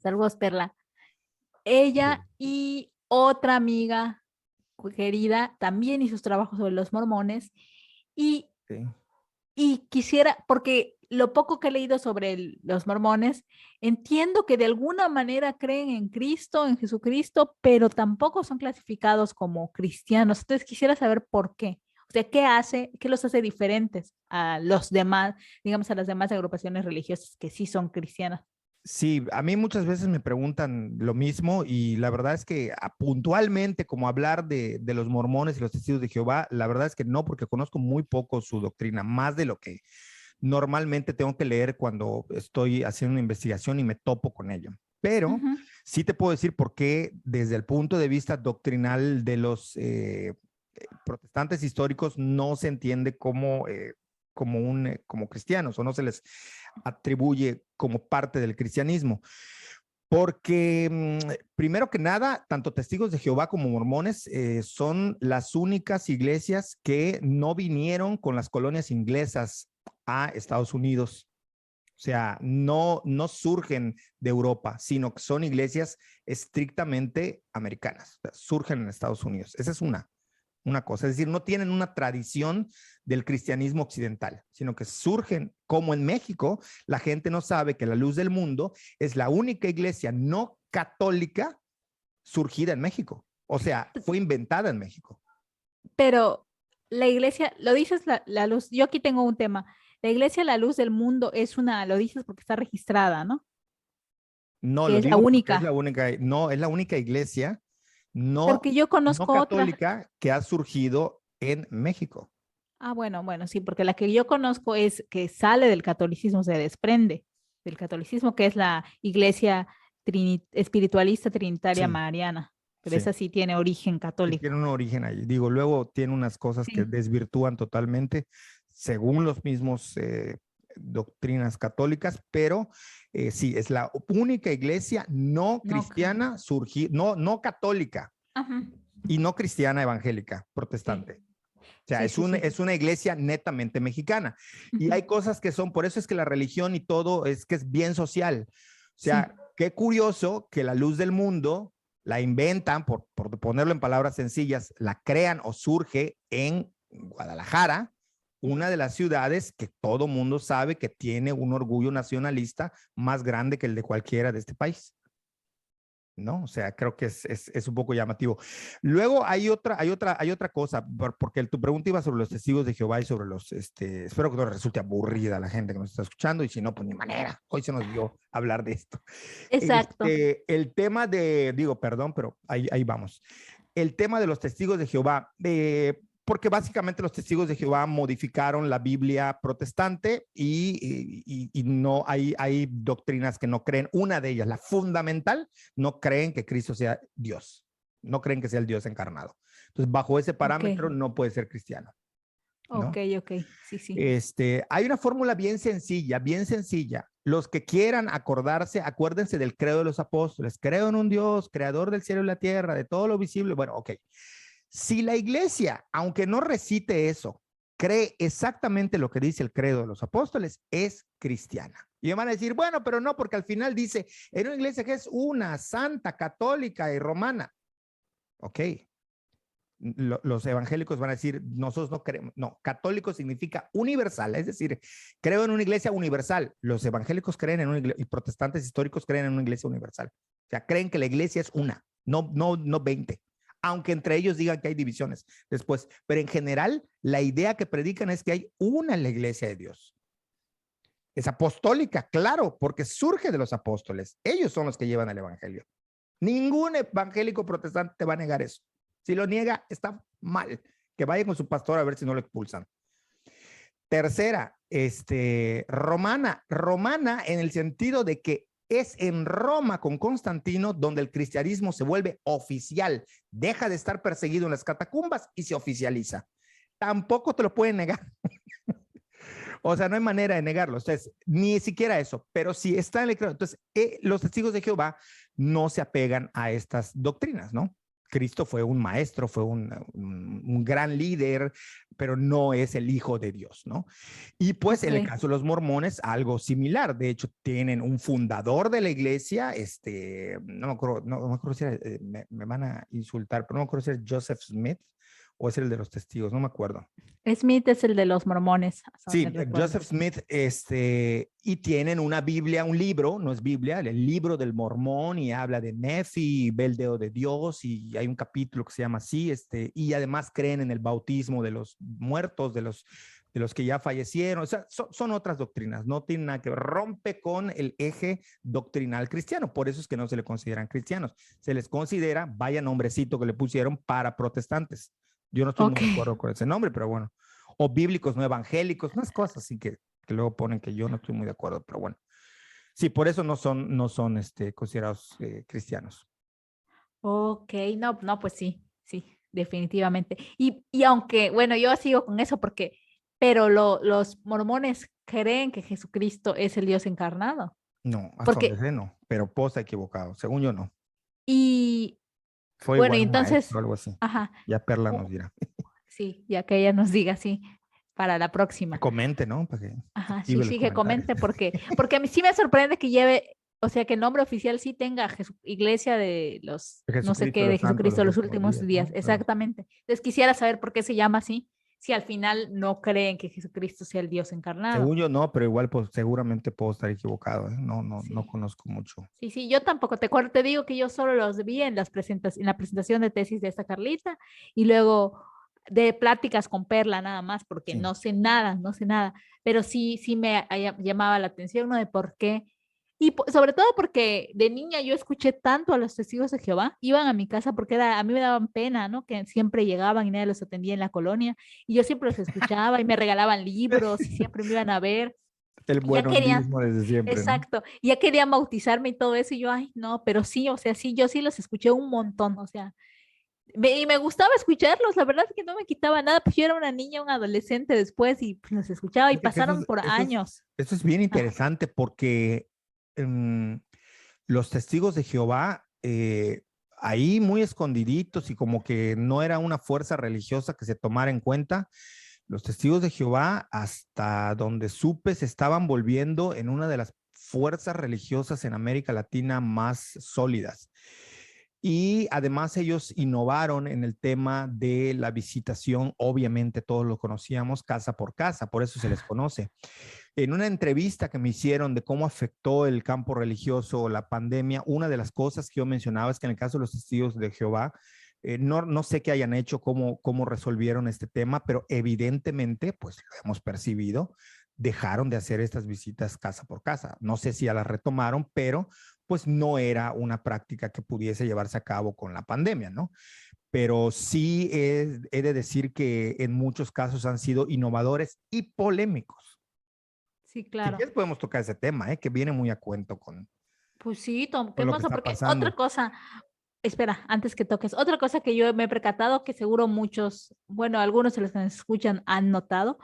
Saludos, Perla. Ella y otra amiga querida también hizo sus trabajos sobre los mormones y, Sí. y quisiera, porque lo poco que he leído sobre los mormones, entiendo que de alguna manera creen en Cristo, en Jesucristo, pero tampoco son clasificados como cristianos. Entonces quisiera saber por qué. O sea, qué los hace diferentes a los demás, digamos, a las demás agrupaciones religiosas que sí son cristianas? Sí, a mí muchas veces me preguntan lo mismo y la verdad es que puntualmente como hablar de los mormones y los testigos de Jehová, la verdad es que no, porque conozco muy poco su doctrina, más de lo que normalmente tengo que leer cuando estoy haciendo una investigación y me topo con ello. Pero Ujú. sí te puedo decir por qué desde el punto de vista doctrinal de los protestantes históricos no se entiende como cristianos o no se les atribuye como parte del cristianismo. Porque primero que nada, tanto testigos de Jehová como mormones son las únicas iglesias que no vinieron con las colonias inglesas a Estados Unidos. O sea, no surgen de Europa, sino que son iglesias estrictamente americanas. O sea, surgen en Estados Unidos. Esa es una cosa, es decir, no tienen una tradición del cristianismo occidental, sino que surgen como en México, la gente no sabe que la Luz del Mundo es la única iglesia no católica surgida en México. O sea, fue inventada en México. Pero la iglesia, lo dices la luz, yo aquí tengo un tema. La iglesia La Luz del Mundo es una, lo dices porque está registrada, ¿no? No, Que lo es la digo porque es la única. única, no, es la única iglesia no, Porque yo no conozco otra. católica que ha surgido en México. Ah, bueno, bueno, sí, porque la que yo conozco es que sale del catolicismo, se desprende del catolicismo, que es la iglesia espiritualista trinitaria Sí, mariana, pero sí. esa sí tiene origen Sí, tiene católico. un origen ahí. Digo, luego tiene unas cosas que Sí, desvirtúan totalmente según los mismos doctrinas católicas, pero sí, es la única iglesia no no, cristiana, no católica ajá, y no cristiana evangélica, sí, protestante. O sea, sí, sí, sí. es una iglesia netamente mexicana. Y hay cosas que son, por eso es que la religión y todo es que es bien social. O Sí, sea, qué curioso que la luz del mundo la inventan, por ponerlo en palabras sencillas, la crean o surge en Guadalajara, una de las ciudades que todo mundo sabe que tiene un orgullo nacionalista más grande que el de cualquiera de este país. ¿No? O sea, creo que es un poco llamativo. Luego hay otra cosa, porque tu pregunta iba sobre los testigos de Jehová y sobre espero que no resulte aburrida a la gente que nos está escuchando y si no, pues ni manera, hoy se nos dio hablar de esto. exacto. El tema digo, perdón, pero ahí vamos. El tema de los testigos de Jehová, porque básicamente los testigos de Jehová modificaron la Biblia protestante y no hay doctrinas que no creen. Una de ellas, la fundamental, no creen que Cristo sea Dios, no creen que sea el Dios encarnado. Entonces, bajo ese Ok, parámetro no puede ser cristiano, ok, ¿no? ok, sí, sí. Hay una fórmula bien sencilla, bien sencilla. Los que quieran acordarse, acuérdense del credo de los apóstoles. Creo en un Dios, creador del cielo y la tierra, de todo lo visible. Bueno, ok. Si la iglesia, aunque no recite eso, cree exactamente lo que dice el credo de los apóstoles, es cristiana. Y me van a decir, bueno, pero no, porque al final dice, en una iglesia que es una, santa, católica y romana. Ok, los evangélicos van a decir, nosotros no creemos, no, católico significa universal, es decir, creo en una iglesia universal. Los evangélicos creen en una iglesia, y protestantes históricos creen en una iglesia universal. O sea, creen que la iglesia es una, no 20, aunque entre ellos digan que hay divisiones después, pero en general la idea que predican es que hay una en la iglesia de Dios. Es apostólica, claro, porque surge de los apóstoles. Ellos son los que llevan el evangelio. Ningún evangélico protestante te va a negar eso. Si lo niega, está mal. Que vaya con su pastor a ver si no lo expulsan. Tercera, romana en el sentido de que es en Roma con Constantino donde el cristianismo se vuelve oficial, deja de estar perseguido en las catacumbas y se oficializa. Tampoco te lo pueden negar. O sea, no hay manera de negarlo. Entonces, ni siquiera eso, pero si está en el credo. Entonces, los testigos de Jehová no se apegan a estas doctrinas, ¿no? Cristo fue un maestro, fue un gran líder, pero no es el hijo de Dios, ¿no? Y pues Ok. en el caso de los mormones, algo similar. De hecho, tienen un fundador de la iglesia, no me acuerdo si era, me van a insultar, pero no me acuerdo si era Joseph Smith o es el de los testigos, no me acuerdo. Smith es el de los mormones, hasta donde Sí, recuerdo. Joseph Smith, y tienen una Biblia, un libro, no es Biblia, el libro del Mormón y habla de Nefi, ve el dedo de Dios y hay un capítulo que se llama así, y además creen en el bautismo de los muertos, de los de los que ya fallecieron. O sea, son otras doctrinas, no tienen nada que ver, rompe con el eje doctrinal cristiano. Por eso es que no se le consideran cristianos. Se les considera, vaya nombrecito que le pusieron, para protestantes. Yo no estoy muy de acuerdo con ese nombre, pero bueno. O bíblicos no evangélicos, unas cosas así que luego ponen que yo no estoy muy de acuerdo, pero bueno. Sí, por eso no son considerados cristianos. Ok, no, no, pues sí, sí, definitivamente. Y aunque, bueno, yo sigo con eso porque, pero los mormones creen que Jesucristo es el Dios encarnado. No, hasta donde Porque, sé no, pero Poe está equivocado. Según yo no. y Fue bueno, igual y un entonces, maestro o algo así. ajá, Ya Perla nos oh, dirá. sí, ya que ella nos diga, sí, para la Que próxima. comente, ¿no? Para que Ajá, sí, active los sí, que comentarios. comente porque a mí sí me sorprende que lleve, o sea, que el nombre oficial sí tenga Iglesia de los, De no sé Jesucristo qué, de de los Santos de Jesucristo los los últimos últimos días, días, ¿no? Claro. exactamente. Entonces quisiera saber por qué se llama así, si al final no creen que Jesucristo sea el Dios encarnado. Según yo no, pero igual pues seguramente puedo estar equivocado, ¿eh? No Sí, conozco mucho. sí, sí, yo tampoco, te digo que yo solo los vi en en la presentación de tesis de esta Carlita y luego de pláticas con Perla nada más, porque Sí. no sé nada, no sé nada, pero sí, sí me llamaba la atención, ¿no? De por qué. Y sobre todo porque de niña yo escuché tanto a los testigos de Jehová, iban a mi casa porque a mí me daban pena, ¿no? Que siempre llegaban y nadie los atendía en la colonia, y yo siempre los escuchaba y me regalaban libros y siempre me iban a ver, El y ya querían, buenonismo desde siempre, ¿no? exacto, ya querían bautizarme y todo eso, y yo, ay, no, pero sí, o sea, sí, yo sí los escuché un montón, o sea, y me gustaba escucharlos, la verdad es que no me quitaba nada, pues yo era una niña, un adolescente después y pues, los escuchaba y Fíjate que pasaron por años. eso es bien Ah, interesante porque los testigos de Jehová, ahí muy escondiditos y como que no era una fuerza religiosa que se tomara en cuenta, los testigos de Jehová, hasta donde supe, se estaban volviendo en una de las fuerzas religiosas en América Latina más sólidas. Y además ellos innovaron en el tema de la visitación, obviamente todos lo conocíamos, casa por casa, por eso se les conoce. En una entrevista que me hicieron de cómo afectó el campo religioso la pandemia, una de las cosas que yo mencionaba es que en el caso de los testigos de Jehová, no sé qué hayan hecho, cómo resolvieron este tema, pero evidentemente, pues lo hemos percibido, dejaron de hacer estas visitas casa por casa. No sé si ya las retomaron, pero pues no era una práctica que pudiese llevarse a cabo con la pandemia, ¿no? Pero sí he de decir que en muchos casos han sido innovadores y polémicos. sí, Si claro. quieres podemos tocar ese tema, que viene muy a cuento Pues sí, con lo que toquémoslo, está porque otra pasando. cosa, espera, antes que toques, otra cosa que yo me he percatado, que seguro muchos, bueno, algunos de los que nos escuchan han notado,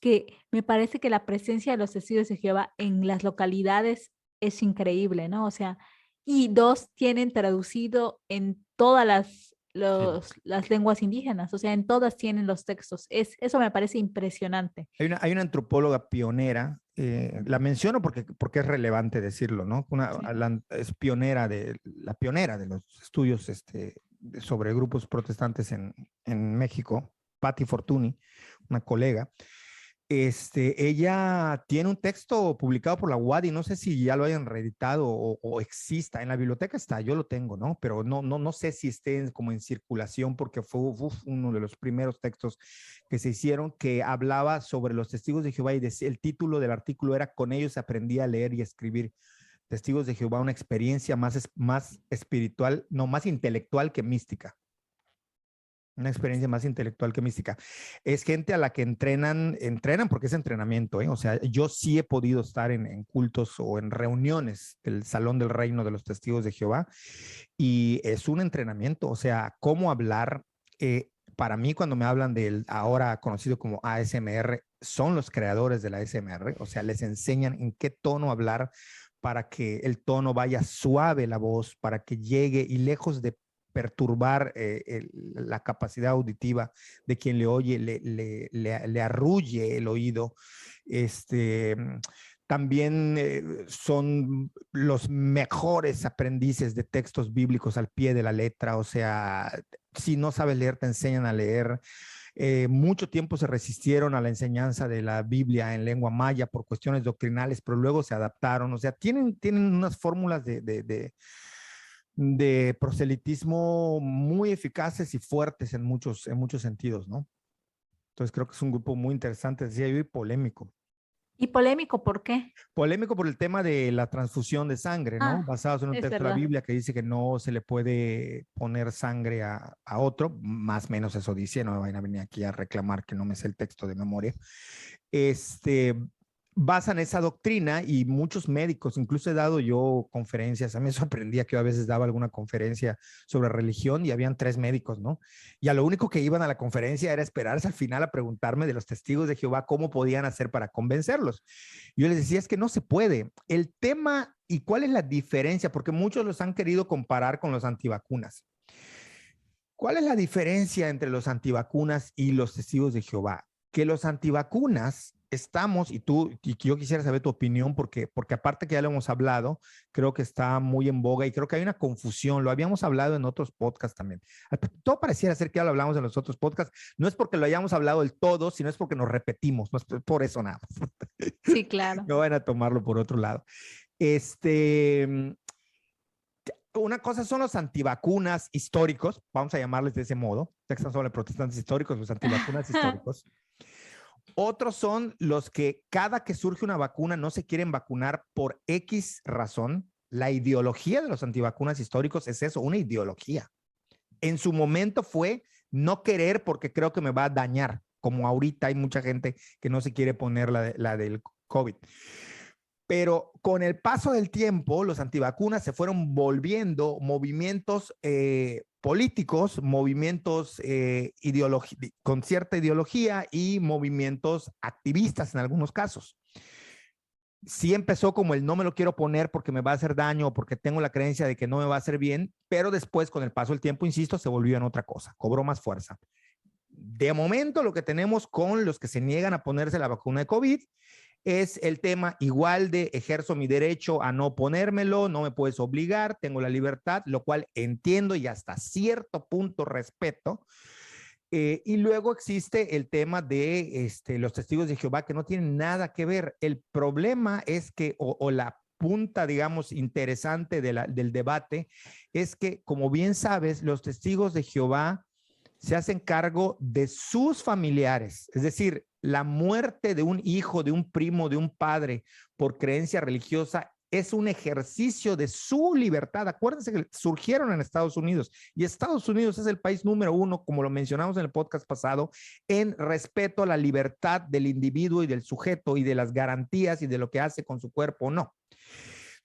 que me parece que la presencia de los testigos de Jehová en las localidades es increíble, ¿no? O sea, y dos tienen traducido en todas Sí. las lenguas indígenas, o sea, en todas tienen los textos. Eso me parece impresionante. Hay una antropóloga pionera, la menciono porque es relevante decirlo, ¿no? Sí. Es la pionera de los estudios sobre grupos protestantes en México, Patti Fortuny, una colega. Ella tiene un texto publicado por la UADY, no sé si ya lo hayan reeditado o exista, en la biblioteca está, yo lo tengo, ¿no? Pero no sé si esté como en circulación porque fue uno de los primeros textos que se hicieron que hablaba sobre los testigos de Jehová y el título del artículo era Con ellos aprendí a leer y escribir. Testigos de Jehová, una experiencia más espiritual, no, más intelectual que mística. Una experiencia más intelectual que mística. Es gente a la que entrenan porque es entrenamiento, ¿eh? O sea, yo sí he podido estar en cultos o en reuniones del Salón del Reino de los Testigos de Jehová y es un entrenamiento, o sea, cómo hablar. Para mí, cuando me hablan del ahora conocido como ASMR, son los creadores de la ASMR, o sea, les enseñan en qué tono hablar para que el tono vaya suave la voz, para que llegue y lejos de perturbar la capacidad auditiva de quien le oye, le arrulle el oído. Este, también son los mejores aprendices de textos bíblicos al pie de la letra, o sea, si no sabes leer, te enseñan a leer. Mucho tiempo se resistieron a la enseñanza de la Biblia en lengua maya por cuestiones doctrinales, pero luego se adaptaron, o sea, tienen unas fórmulas de proselitismo muy eficaces y fuertes en muchos sentidos, ¿no? Entonces creo que es un grupo muy interesante, decía yo, y polémico. ¿Y polémico por qué? Polémico por el tema de la transfusión de sangre, ¿no? Ah, Basados en un es texto de la verdad. Biblia que dice que no se le puede poner sangre a otro, más o menos eso dice, no me vayan a venir aquí a reclamar que no me sé el texto de memoria. Este, basan esa doctrina y muchos médicos, incluso he dado yo conferencias, a mí me sorprendía que yo a veces daba alguna conferencia sobre religión y habían 3 médicos, ¿no? Y a lo único que iban a la conferencia era esperarse al final a preguntarme de los testigos de Jehová cómo podían hacer para convencerlos. Yo les decía, es que no se puede. El tema y cuál es la diferencia, porque muchos los han querido comparar con los antivacunas. ¿Cuál es la diferencia entre los antivacunas y los testigos de Jehová? Que los antivacunas estamos, y yo quisiera saber tu opinión, porque aparte que ya lo hemos hablado, creo que está muy en boga y creo que hay una confusión, lo habíamos hablado en otros podcasts también. Todo pareciera ser que ya lo hablamos en los otros podcasts, no es porque lo hayamos hablado del todo, sino es porque nos repetimos, no es por eso nada más. Sí, claro. No van a tomarlo por otro lado. Este, una cosa son los antivacunas históricos, vamos a llamarles de ese modo, ya que están sobre protestantes históricos, los antivacunas históricos. Otros son los que cada que surge una vacuna no se quieren vacunar por X razón. La ideología de los antivacunas históricos es eso, una ideología. En su momento fue no querer porque creo que me va a dañar, como ahorita hay mucha gente que no se quiere poner la del COVID. Pero con el paso del tiempo, los antivacunas se fueron volviendo movimientos políticos, movimientos con cierta ideología y movimientos activistas en algunos casos. Sí empezó como el no me lo quiero poner porque me va a hacer daño o porque tengo la creencia de que no me va a hacer bien, pero después con el paso del tiempo, insisto, se volvió en otra cosa, cobró más fuerza. De momento lo que tenemos con los que se niegan a ponerse la vacuna de COVID es el tema igual de ejerzo mi derecho a no ponérmelo, no me puedes obligar, tengo la libertad, lo cual entiendo y hasta cierto punto respeto. Y luego existe el tema de los testigos de Jehová que no tienen nada que ver. El problema es que, o la punta, digamos, interesante del debate, es que, como bien sabes, los testigos de Jehová se hacen cargo de sus familiares, es decir, la muerte de un hijo, de un primo, de un padre por creencia religiosa es un ejercicio de su libertad. Acuérdense que surgieron en Estados Unidos y Estados Unidos es el país número 1, como lo mencionamos en el podcast pasado, en respeto a la libertad del individuo y del sujeto y de las garantías y de lo que hace con su cuerpo o no.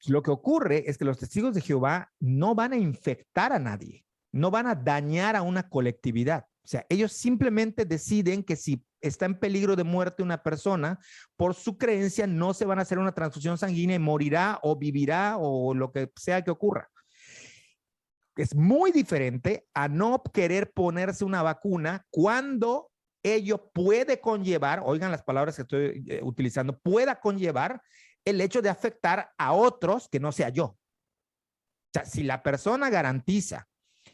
Lo que ocurre es que los testigos de Jehová no van a infectar a nadie, no van a dañar a una colectividad. O sea, ellos simplemente deciden que si está en peligro de muerte una persona, por su creencia no se van a hacer una transfusión sanguínea y morirá o vivirá o lo que sea que ocurra. Es muy diferente a no querer ponerse una vacuna cuando ello puede conllevar, oigan las palabras que estoy utilizando, pueda conllevar el hecho de afectar a otros que no sea yo. O sea, si la persona garantiza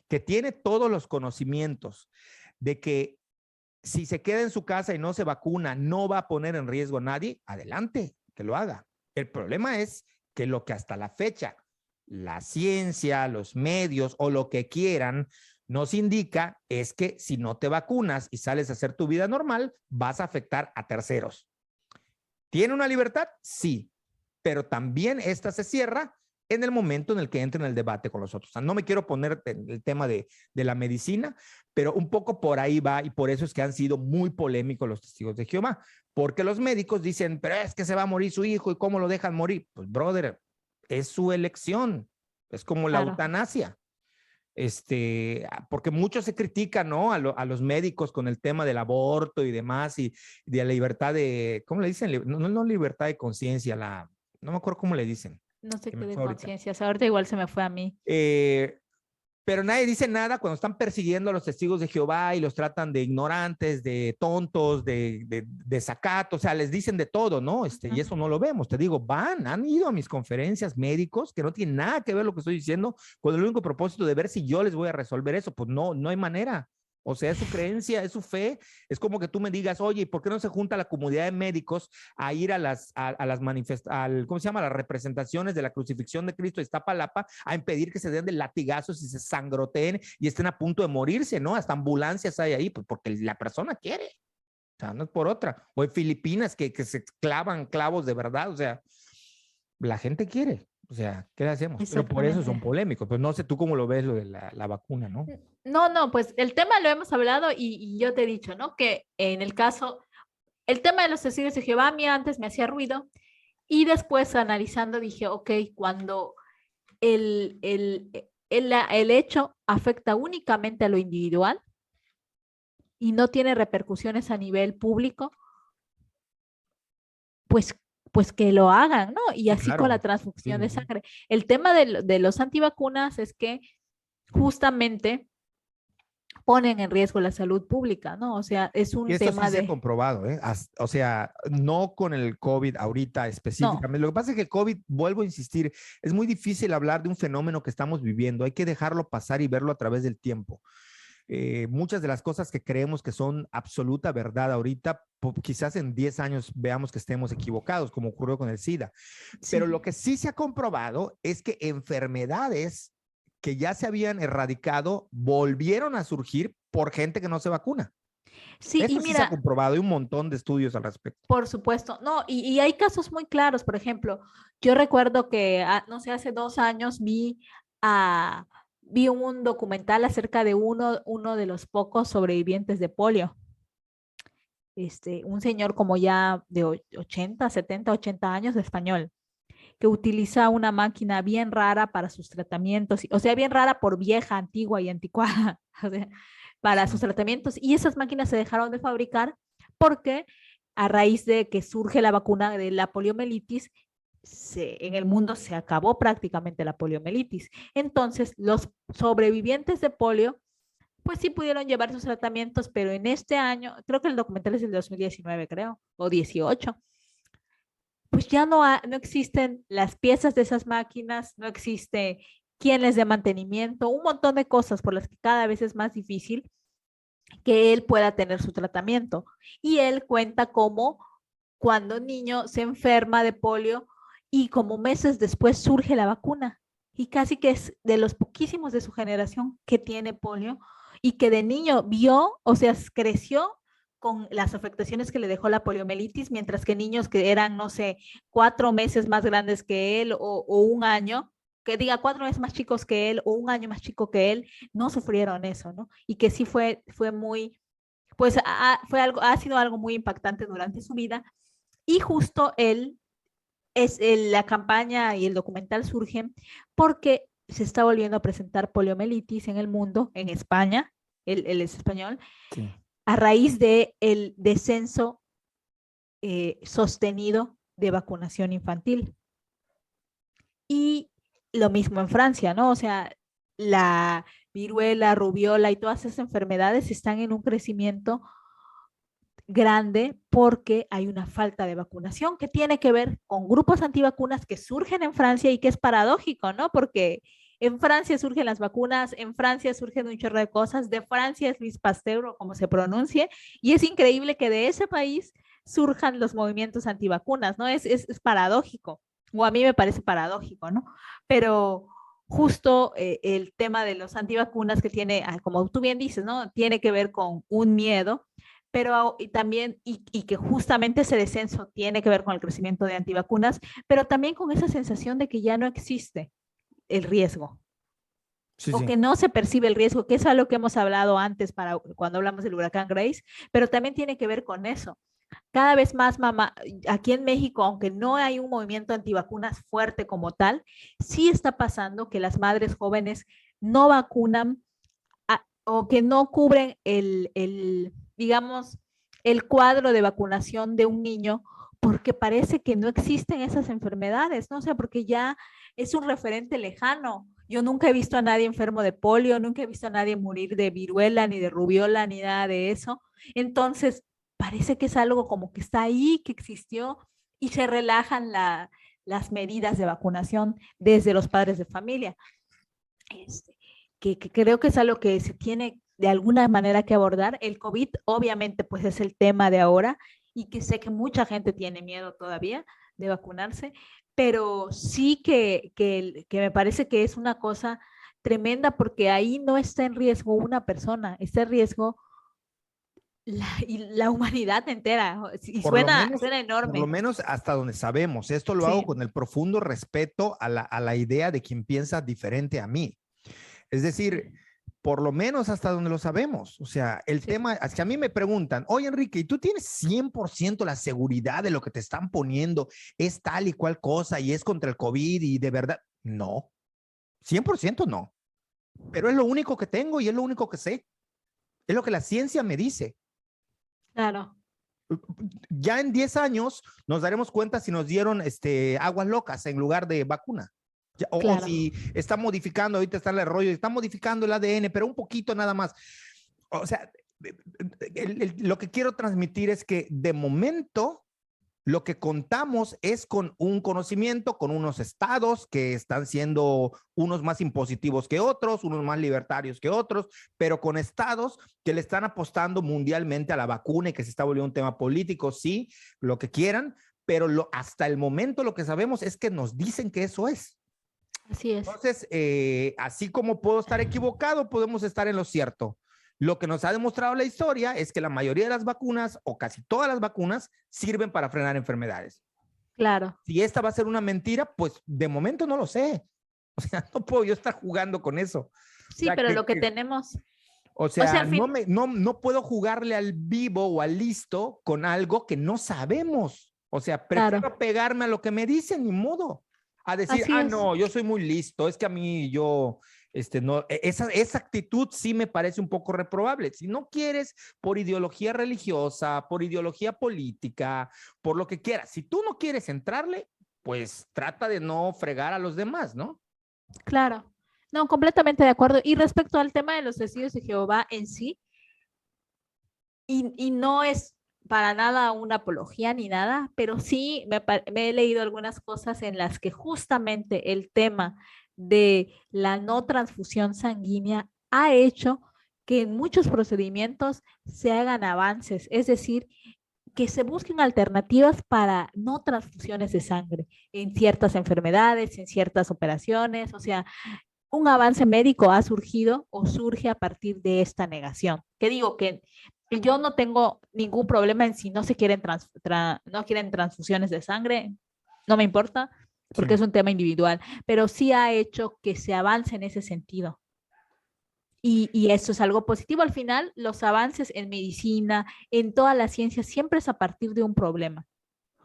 que tiene todos los conocimientos de que si se queda en su casa y no se vacuna, no va a poner en riesgo a nadie, adelante, que lo haga. El problema es que lo que hasta la fecha la ciencia, los medios o lo que quieran nos indica es que si no te vacunas y sales a hacer tu vida normal, vas a afectar a terceros. ¿Tiene una libertad? Sí, pero también esta se cierra en el momento en el que entre en el debate con los otros. O sea, no me quiero poner en el tema de la medicina, pero un poco por ahí va y por eso es que han sido muy polémicos los testigos de Jehová, porque los médicos dicen, pero es que se va a morir su hijo y cómo lo dejan morir. Pues, brother, es su elección, es como la eutanasia. Porque muchos se critican, ¿no? A los médicos con el tema del aborto y demás, y de la libertad de, ¿cómo le dicen? No libertad de conciencia, no me acuerdo cómo le dicen. No sé qué de conciencia, ahorita igual se me fue a mí. Pero nadie dice nada cuando están persiguiendo a los testigos de Jehová y los tratan de ignorantes, de tontos, de desacato, o sea, les dicen de todo, ¿no? Y eso no lo vemos, te digo, han ido a mis conferencias médicos que no tienen nada que ver lo que estoy diciendo con el único propósito de ver si yo les voy a resolver eso, pues no hay manera. O sea, es su creencia, es su fe. Es como que tú me digas, oye, ¿por qué no se junta la comunidad de médicos a ir a las ¿cómo se llama? Las representaciones de la crucifixión de Cristo de Iztapalapa a impedir que se den de latigazos y se sangroteen y estén a punto de morirse, ¿no? Hasta ambulancias hay ahí, pues porque la persona quiere. O sea, no es por otra. O en Filipinas que se clavan clavos de verdad. O sea, la gente quiere. O sea, ¿qué le hacemos? Pero por eso son Exactamente. polémicos. Pues no sé tú cómo lo ves lo de la vacuna, ¿no? No, no, pues el tema lo hemos hablado y yo te he dicho, ¿no? Que en el caso, el tema de los testigos de Jehová a mí antes me hacía ruido y después analizando dije, ok, cuando el hecho afecta únicamente a lo individual y no tiene repercusiones a nivel público, pues, pues que lo hagan, ¿no? Y Sí, así con la claro. Sí, transfusión sí, de sí. sangre. El tema de los antivacunas es que justamente ponen en riesgo la salud pública, ¿no? O sea, es Y un eso sí tema se ha de, comprobado, ¿eh? O sea, no con el COVID ahorita no, específicamente. Lo que pasa es que el COVID, vuelvo a insistir, es muy difícil hablar de un fenómeno que estamos viviendo. Hay que dejarlo pasar y verlo a través del tiempo. Muchas de las cosas que creemos que son absoluta verdad ahorita, quizás en 10 años veamos que estemos equivocados, como ocurrió con el SIDA. Pero sí. lo que sí se ha comprobado es que enfermedades que ya se habían erradicado volvieron a surgir por gente que no se vacuna. Sí, y Eso sí se ha mira, comprobado, hay un montón de estudios al respecto. por supuesto, no, y hay casos muy claros, por ejemplo, yo recuerdo que, no sé, hace 2 años a, vi un documental acerca de uno de los pocos sobrevivientes de polio, un señor como ya de 80, 70, 80 años, español, que utiliza una máquina bien rara para sus tratamientos, o sea, bien rara por vieja, antigua y anticuada, o sea, para sus Sí. tratamientos. Y esas máquinas se dejaron de fabricar porque a raíz de que surge la vacuna de la poliomielitis, en el mundo se acabó prácticamente la poliomielitis. Entonces, los sobrevivientes de polio, pues sí pudieron llevar sus tratamientos, pero en este año, creo que el documental es del 2019, creo, o 18, pues ya no existen las piezas de esas máquinas, no existe quién les dé mantenimiento, un montón de cosas por las que cada vez es más difícil que él pueda tener su tratamiento. Y él cuenta cómo cuando un niño se enferma de polio y como meses después surge la vacuna. Y casi que es de los poquísimos de su generación que tiene polio y que de niño vio, o sea, creció con las afectaciones que le dejó la poliomielitis, mientras que niños que eran, no sé, 4 meses más grandes que él o un año, que diga 4 meses más chicos que él o un año más chico que él, no sufrieron eso, ¿no? Y que sí fue muy, pues ha sido algo muy impactante durante su vida. Y justo la campaña y el documental surgen porque se está volviendo a presentar poliomielitis en el mundo, en España, él es español, Sí. a raíz del descenso sostenido de vacunación infantil. Y lo mismo en Francia, ¿no? O sea, la viruela, rubiola y todas esas enfermedades están en un crecimiento grande porque hay una falta de vacunación que tiene que ver con grupos antivacunas que surgen en Francia y que es paradójico, ¿no? Porque en Francia surgen las vacunas, en Francia surgen un chorro de cosas, de Francia es Luis Pasteur o como se pronuncie, y es increíble que de ese país surjan los movimientos antivacunas, ¿no? Es paradójico, o a mí me parece paradójico, ¿no? Pero justo el tema de los antivacunas que tiene, como tú bien dices, ¿no? Tiene que ver con un miedo, pero y también, y que justamente ese descenso tiene que ver con el crecimiento de antivacunas, pero también con esa sensación de que ya no existe el riesgo Sí, o sí. que no se percibe el riesgo, que es algo que hemos hablado antes para cuando hablamos del huracán Grace, pero también tiene que ver con eso. Cada vez más, mamá, aquí en México, aunque no hay un movimiento antivacunas fuerte como tal, sí está pasando que las madres jóvenes no vacunan o que no cubren digamos, el cuadro de vacunación de un niño porque parece que no existen esas enfermedades, ¿no? O sea, porque ya es un referente lejano. Yo nunca he visto a nadie enfermo de polio, nunca he visto a nadie morir de viruela, ni de rubiola, ni nada de eso. Entonces, parece que es algo como que está ahí, que existió, y se relajan las medidas de vacunación desde los padres de familia. Este, que creo que es algo que se tiene de alguna manera que abordar. El COVID obviamente pues es el tema de ahora y que sé que mucha gente tiene miedo todavía de vacunarse, pero sí que me parece que es una cosa tremenda porque ahí no está en riesgo una persona, está en riesgo y la humanidad entera. Y Por lo suena, menos, suena por lo enorme. menos hasta donde sabemos. Esto lo hago Sí, con el profundo respeto a la idea de quien piensa diferente a mí. Es decir, sí, por lo menos hasta donde lo sabemos. O sea, el sí, tema, es que a mí me preguntan, oye Enrique, ¿y tú tienes 100% la seguridad de lo que te están poniendo es tal y cual cosa y es contra el COVID y de verdad? No, 100% no. Pero es lo único que tengo y es lo único que sé. Es lo que la ciencia me dice. claro, Ya en 10 años nos daremos cuenta si nos dieron aguas locas en lugar de vacuna. Ya, o claro. si está modificando, ahorita está el rollo, está modificando el ADN, pero un poquito nada más. O sea, lo que quiero transmitir es que de momento lo que contamos es con un conocimiento, con unos estados que están siendo unos más impositivos que otros, unos más libertarios que otros, pero con estados que le están apostando mundialmente a la vacuna y que se está volviendo un tema político, sí, lo que quieran, pero hasta el momento lo que sabemos es que nos dicen que eso es. Así es. Entonces, así como puedo estar equivocado, podemos estar en lo cierto. Lo que nos ha demostrado la historia es que la mayoría de las vacunas, o casi todas las vacunas, sirven para frenar enfermedades. Claro. Si esta va a ser una mentira, pues de momento no lo sé. O sea, no puedo yo estar jugando con eso. O Sí, sea, pero lo que tenemos, o sea, al fin, no puedo jugarle al vivo o al listo con algo que no sabemos. O sea, claro, prefiero pegarme a lo que me dicen, ni modo. A decir, así es. no, yo soy muy listo, es que a mí no, esa actitud sí me parece un poco reprobable. Si no quieres por ideología religiosa, por ideología política, por lo que quieras, si tú no quieres entrarle, pues trata de no fregar a los demás, ¿no? Claro. No, completamente de acuerdo. Y respecto al tema de los testigos de Jehová en sí, y no es para nada una apología ni nada, pero sí me he leído algunas cosas en las que justamente el tema de la no transfusión sanguínea ha hecho que en muchos procedimientos se hagan avances, es decir, que se busquen alternativas para no transfusiones de sangre en ciertas enfermedades, en ciertas operaciones, o sea, un avance médico ha surgido o surge a partir de esta negación. Que digo que yo no tengo ningún problema en si no se quieren no quieren transfusiones de sangre, no me importa, porque Sí. es un tema individual, pero sí ha hecho que se avance en ese sentido. Y eso es algo positivo. Al final, los avances en medicina, en toda la ciencia, siempre es a partir de un problema.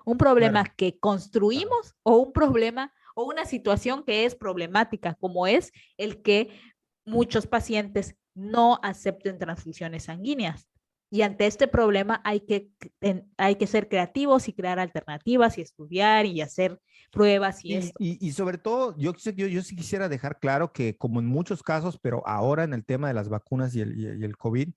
Un problema Claro, que claro. construimos o un problema o una situación que es problemática, como es el que muchos pacientes no acepten transfusiones sanguíneas. Y ante este problema hay que ser creativos y crear alternativas y estudiar y hacer pruebas y esto. Y sobre todo, yo sí quisiera dejar claro que como en muchos casos, pero ahora en el tema de las vacunas y el COVID,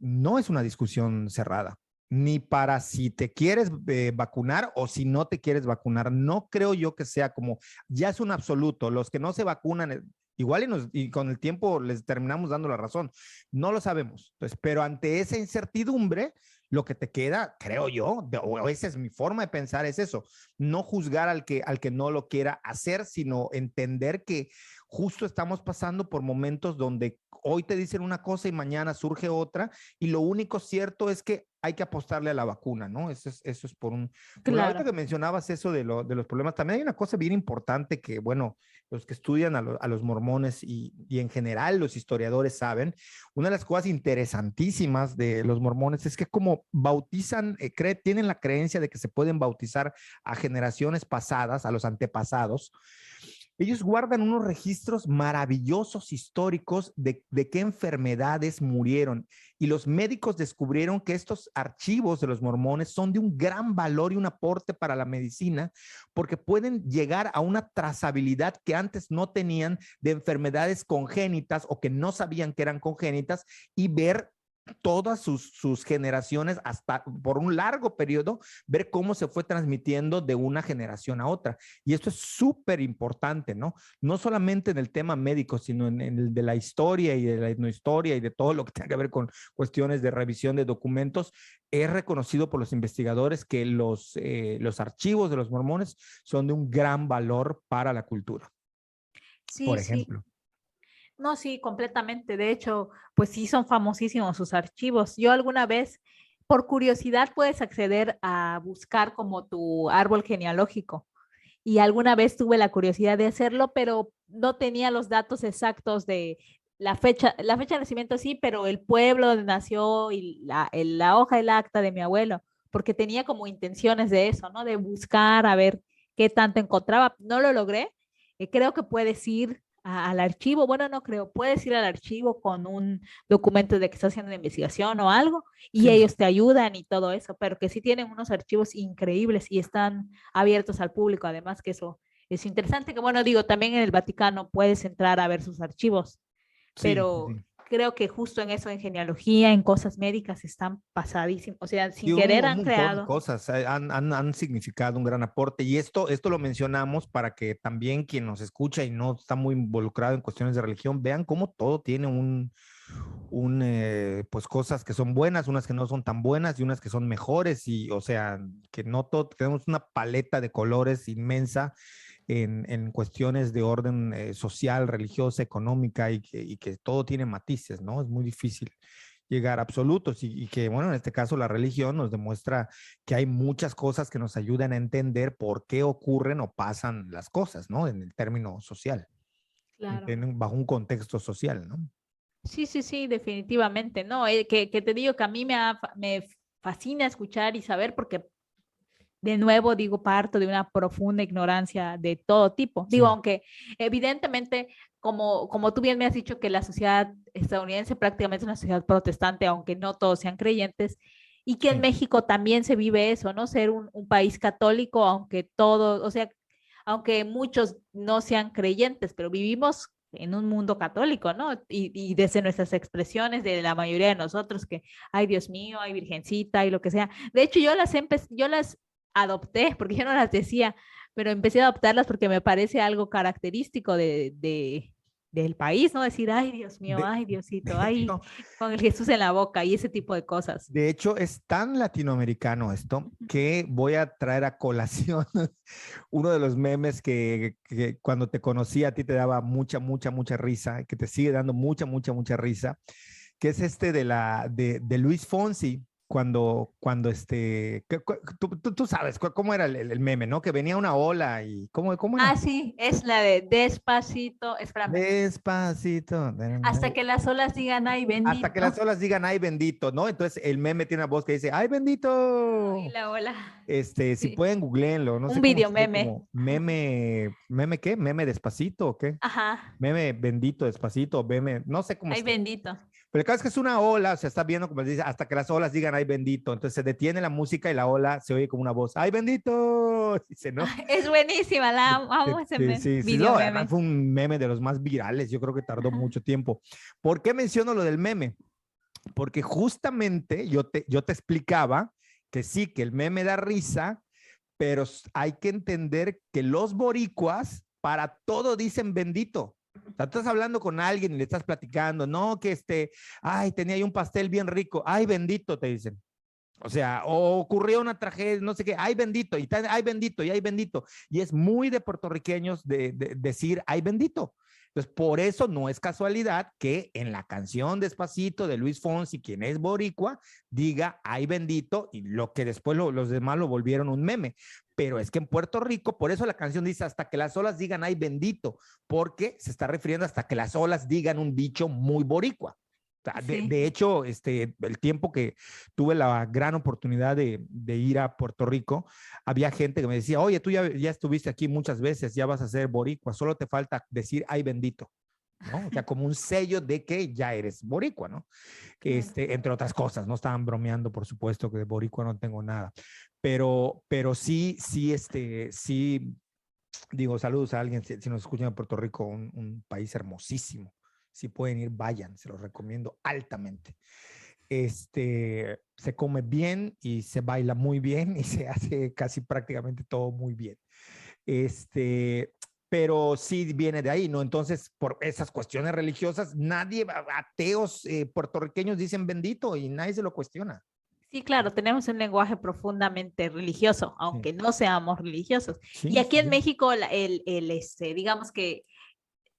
no es una discusión cerrada, ni para si te quieres vacunar o si no te quieres vacunar. No creo yo que sea como, ya es un absoluto. Los que no se vacunan, igual y con el tiempo les terminamos dando la razón. No lo sabemos. Entonces, pero ante esa incertidumbre, lo que te queda, creo yo, o esa es mi forma de pensar, es eso, no juzgar al que no lo quiera hacer, sino entender que justo estamos pasando por momentos donde hoy te dicen una cosa y mañana surge otra, y lo único cierto es que hay que apostarle a la vacuna, ¿no? Eso es por un ahorita Claro. que mencionabas eso de los problemas, también hay una cosa bien importante que, bueno, los que estudian a los mormones y en general los historiadores saben, una de las cosas interesantísimas de los mormones es que como bautizan, tienen la creencia de que se pueden bautizar a generaciones pasadas, a los antepasados. Ellos guardan unos registros maravillosos históricos de qué enfermedades murieron y los médicos descubrieron que estos archivos de los mormones son de un gran valor y un aporte para la medicina porque pueden llegar a una trazabilidad que antes no tenían de enfermedades congénitas o que no sabían que eran congénitas y ver todas sus generaciones hasta por un largo periodo, ver cómo se fue transmitiendo de una generación a otra. Y esto es súper importante, ¿no? No solamente en el tema médico, sino en el de la historia y de la etnohistoria y de todo lo que tenga que ver con cuestiones de revisión de documentos. Es reconocido por los investigadores que los archivos de los mormones son de un gran valor para la cultura, Sí, por sí. ejemplo. No, sí, completamente. De hecho, pues sí son famosísimos sus archivos. Yo alguna vez, por curiosidad, puedes acceder a buscar como tu árbol genealógico. Y alguna vez tuve la curiosidad de hacerlo, pero no tenía los datos exactos de la fecha de nacimiento sí, pero el pueblo donde nació y la hoja del acta de mi abuelo, porque tenía como intenciones de eso, ¿no? De buscar a ver qué tanto encontraba. No lo logré. Creo que puedes ir al archivo, bueno, no creo, puedes ir al archivo con un documento de que estás haciendo una investigación o algo y Sí. ellos te ayudan y todo eso, pero que sí tienen unos archivos increíbles y están abiertos al público, además que eso es interesante, que bueno, digo, también en el Vaticano puedes entrar a ver sus archivos, Sí, sí, pero sí. creo que justo en eso, en genealogía, en cosas médicas, están pasadísimos, o sea, Y sin querer un han montón de creado. cosas han significado un gran aporte. Y esto lo mencionamos para que también quien nos escucha y no está muy involucrado en cuestiones de religión vean cómo todo tiene pues cosas que son buenas, unas que no son tan buenas y unas que son mejores. Y o sea, que no todo, tenemos una paleta de colores inmensa en cuestiones de orden social, religiosa, económica y que todo tiene matices, ¿no? Es muy difícil llegar a absolutos y que, bueno, en este caso la religión nos demuestra que hay muchas cosas que nos ayudan a entender por qué ocurren o pasan las cosas, ¿no? En el término social, Claro. bajo un contexto social, ¿no? Sí, sí, sí, definitivamente, ¿no? Que te digo que a mí me fascina escuchar y saber porque de nuevo digo, parto de una profunda ignorancia de todo tipo. Digo, Sí, aunque evidentemente, como tú bien me has dicho que la sociedad estadounidense prácticamente es una sociedad protestante, aunque no todos sean creyentes, y que en sí, México también se vive eso, ¿no? Ser un país católico, aunque todos, o sea, aunque muchos no sean creyentes, pero vivimos en un mundo católico, ¿no? Y desde nuestras expresiones de la mayoría de nosotros, que, ay Dios mío, ay Virgencita y lo que sea. De hecho, yo las adopté, porque yo no las decía, pero empecé a adoptarlas porque me parece algo característico del país, ¿no? Decir, ay Dios mío, de, ay Diosito, ay, no, con el Jesús en la boca y ese tipo de cosas. de hecho, es tan latinoamericano esto que voy a traer a colación uno de los memes que cuando te conocí a ti te daba mucha risa, que te sigue dando mucha risa, que es este de Luis Fonsi, cuando tú sabes cómo era el meme, ¿no? Que venía una ola y cómo era. Ah, sí, es la de despacito, espérame, Despacito. hasta que las olas digan, ay Hasta que las bendito. olas digan, ay bendito, ¿no? Entonces el meme tiene una voz que dice, ay Ay, bendito. la ola. Si Sí, pueden, googleenlo. No un sé cómo video se ve, meme. como ¿meme qué? ¿Meme despacito o qué? Ajá, Meme bendito despacito, meme, no sé cómo ay se. bendito. Pero el caso es que es una ola, se está viendo como se dice, hasta que las olas digan, ay bendito. Entonces se detiene la música y la ola se oye como una voz, ay bendito. Dice, ¿no? Es buenísima, la amo ese Sí, sí, video no, además meme. fue un meme de los más virales, yo creo que tardó Ajá. mucho tiempo. ¿Por qué menciono lo del meme? Porque justamente yo te explicaba que sí, que el meme da risa, pero hay que entender que los boricuas para todo dicen bendito. O sea, estás hablando con alguien y le estás platicando, no, que ay, tenía ahí un pastel bien rico, ay, bendito, te dicen. O sea, o ocurrió una tragedia, no sé qué, ay bendito, ay bendito, y ay bendito. Y es muy de puertorriqueños de decir ay bendito. Entonces, por eso no es casualidad que en la canción Despacito de Luis Fonsi, quien es boricua, diga ay bendito, y lo que después los demás lo volvieron un meme. Pero es que en Puerto Rico, por eso la canción dice hasta que las olas digan ay bendito, porque se está refiriendo hasta que las olas digan un dicho muy boricua. Sí. De hecho, el tiempo que tuve la gran oportunidad de ir a Puerto Rico, había gente que me decía, oye, tú ya estuviste aquí muchas veces, ya vas a ser boricua, solo te falta decir, ay bendito, ¿no? O sea, como un sello de que ya eres boricua, ¿no? Claro. Entre otras cosas, no estaban bromeando, por supuesto, que de boricua no tengo nada, pero sí, digo, saludos a alguien, si nos escuchan en Puerto Rico, un país hermosísimo. Si pueden ir, vayan, se los recomiendo altamente. Se come bien y se baila muy bien y se hace casi prácticamente todo muy bien. Este, pero sí viene de ahí, ¿no? Entonces, por esas cuestiones religiosas, nadie, ateos puertorriqueños dicen bendito y nadie se lo cuestiona. Sí, claro, tenemos un lenguaje profundamente religioso, Sí, aunque no seamos religiosos. Y sí, aquí sí, en sí. México, digamos que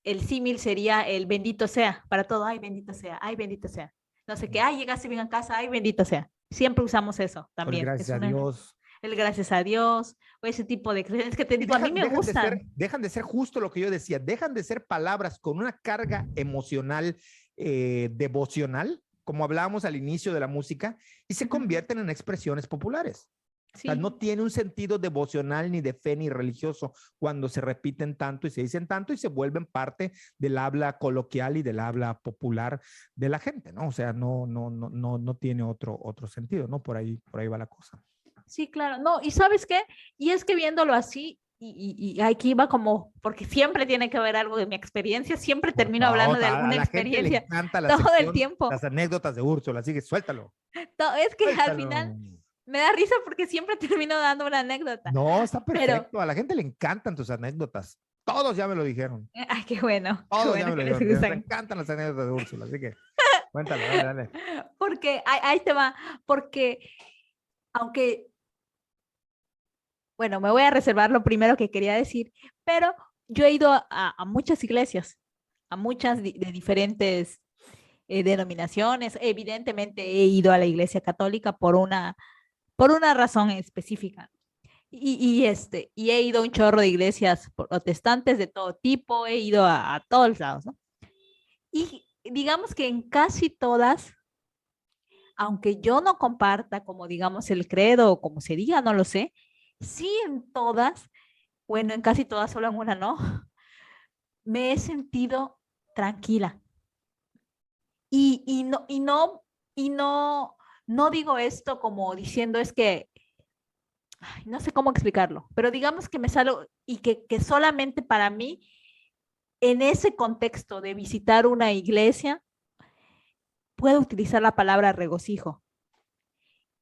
el símil sería el bendito sea, para todo, ay, bendito sea, ay, bendito sea. No sé qué, ay, llegaste bien a casa, ay, bendito sea. Siempre usamos eso Pues también. gracias a Dios. El gracias a Dios, o ese tipo de expresiones que te digo, a mí me gustan. Dejan de ser justo lo que yo decía, dejan de ser palabras con una carga emocional, devocional, como hablábamos al inicio de la música, y se convierten en expresiones populares. Sí. O sea, no tiene un sentido devocional ni de fe ni religioso cuando se repiten tanto y se dicen tanto y se vuelven parte del habla coloquial y del habla popular de la gente, ¿no? O sea, no tiene otro sentido, ¿no? Por ahí va la cosa. Sí, claro. No, ¿y sabes qué? Y es que viéndolo así, y aquí va como, porque siempre tiene que haber algo de mi experiencia, siempre Por termino hablando de favor, alguna a la gente le experiencia encanta la todo el sección, tiempo. las anécdotas de Úrsula, así que suéltalo. Es que al Suéltalo. final me da risa porque siempre termino dando una anécdota. No, está Pero, perfecto. A la gente le encantan tus anécdotas. Todos ya me lo dijeron. ay, qué bueno Todos ya me que lo les dijeron. Les gustan. encantan las anécdotas de Úrsula, así que cuéntalo, dale, dale. Porque ahí te va, porque aunque, bueno, me voy a reservar lo primero que quería decir, pero yo he ido a muchas iglesias, a muchas de diferentes denominaciones. Evidentemente he ido a la iglesia católica por una razón específica. Y he ido a un chorro de iglesias protestantes de todo tipo, he ido a todos lados, ¿no? Y digamos que en casi todas, aunque yo no comparta como digamos el credo o como se diga, no lo sé, sí en todas, bueno, en casi todas, solo en una no, me he sentido tranquila. Y no digo esto como diciendo es que, ay, no sé cómo explicarlo, pero digamos que me salgo y que solamente para mí, en ese contexto de visitar una iglesia, puedo utilizar la palabra regocijo.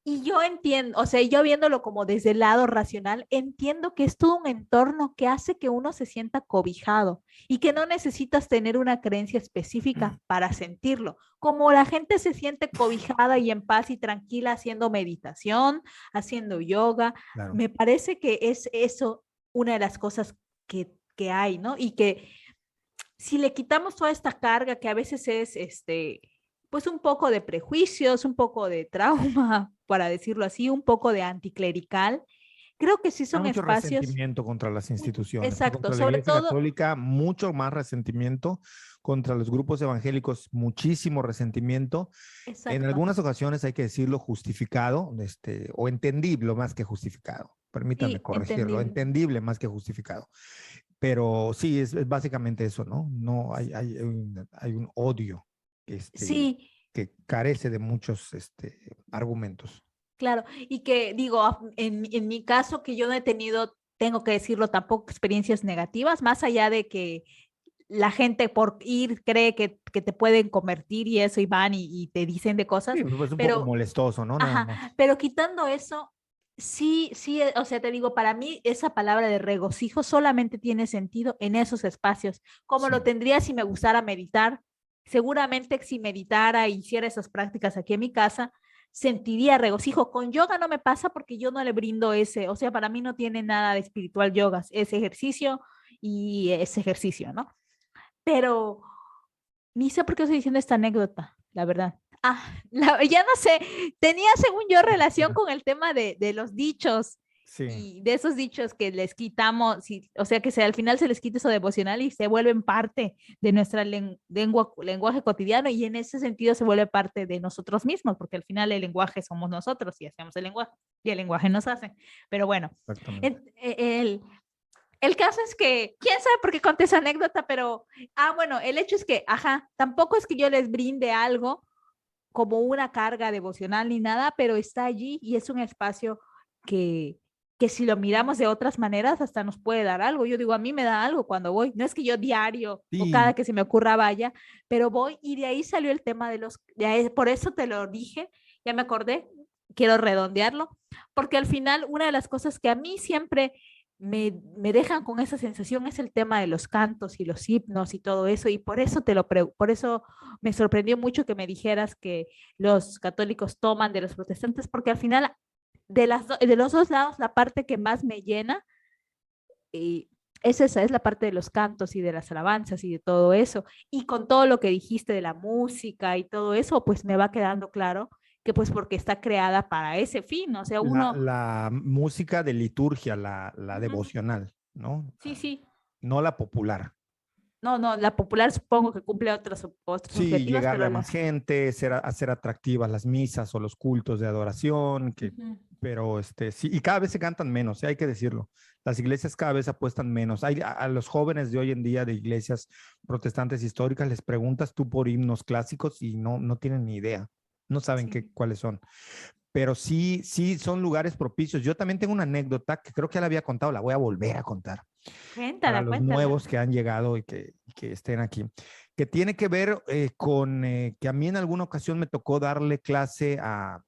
Y yo entiendo, o sea, yo viéndolo como desde el lado racional, entiendo que es todo un entorno que hace que uno se sienta cobijado y que no necesitas tener una creencia específica para sentirlo. Como la gente se siente cobijada y en paz y tranquila haciendo meditación, haciendo yoga, Claro. me parece que es eso una de las cosas que hay, ¿no? Y que si le quitamos toda esta carga que a veces es pues un poco de prejuicios, un poco de trauma, para decirlo así, un poco de anticlerical, creo que sí Hay son mucho espacios, resentimiento contra las instituciones, ¿no? exacto, Contra la sobre Iglesia todo, Católica, mucho más resentimiento, contra los grupos evangélicos, muchísimo resentimiento. En exacto, algunas ocasiones hay que decirlo justificado, o entendible más que justificado. Permítanme sí, corregirlo, entendible. entendible más que justificado. Pero sí, es básicamente eso, ¿no? No hay un odio Sí, que carece de muchos argumentos. claro, y que digo, en mi caso que yo no he tenido, tengo que decirlo, tampoco experiencias negativas, más allá de que la gente por ir cree que te pueden convertir y eso y van y te dicen de cosas, Sí, pues un poco pero, molestoso, ¿no? Nada más. ajá, pero quitando eso, sí, sí, o sea, te digo, para mí esa palabra de regocijo solamente tiene sentido en esos espacios, como Sí. lo tendría si me gustara meditar. Seguramente si meditara e hiciera esas prácticas aquí en mi casa, sentiría regocijo. Con yoga no me pasa porque yo no le brindo ese, o sea, para mí no tiene nada de espiritual yoga, es ejercicio y es ejercicio, ¿no? Pero ni sé por qué estoy diciendo esta anécdota, la verdad. Ya no sé, tenía según yo relación con el tema de los dichos Sí. y de esos dichos que les quitamos, o sea, al final se les quita eso devocional y se vuelven parte de nuestra lenguaje cotidiano y en ese sentido se vuelve parte de nosotros mismos, porque al final el lenguaje somos nosotros y hacemos el lenguaje y el lenguaje nos hace. Pero bueno, Exactamente. el caso es que, quién sabe por qué conté esa anécdota, pero, bueno, el hecho es que, ajá, tampoco es que yo les brinde algo como una carga devocional ni nada, pero está allí y es un espacio que, que si lo miramos de otras maneras hasta nos puede dar algo. Yo digo, a mí me da algo cuando voy. No es que yo diario o cada Sí, que se me ocurra vaya, pero voy y de ahí salió el tema por eso te lo dije, ya me acordé, quiero redondearlo, porque al final una de las cosas que a mí siempre me dejan con esa sensación es el tema de los cantos y los himnos y todo eso, y por eso por eso me sorprendió mucho que me dijeras que los católicos toman de los protestantes, porque al final de los dos lados la parte que más me llena, y esa es la parte de los cantos y de las alabanzas y de todo eso. Y con todo lo que dijiste de la música y todo eso, pues me va quedando claro que pues porque está creada para ese fin, o sea, uno, La música de liturgia, la ujú, devocional, ¿no? sí, sí, No la popular. no, no, la popular supongo que cumple otros Sí, objetivos, llegarle a pero más gente, hacer atractivas las misas o los cultos de adoración, ujú, pero sí, y cada vez se cantan menos, hay que decirlo. Las iglesias cada vez apuestan menos. A los jóvenes de hoy en día de iglesias protestantes históricas les preguntas tú por himnos clásicos y no tienen ni idea, no saben sí, cuáles son. Pero sí, sí son lugares propicios. Yo también tengo una anécdota que creo que ya la había contado, la voy a volver a contar para cuéntala, los cuéntala. nuevos que han llegado y que estén aquí, que tiene que ver con que a mí en alguna ocasión me tocó darle clase a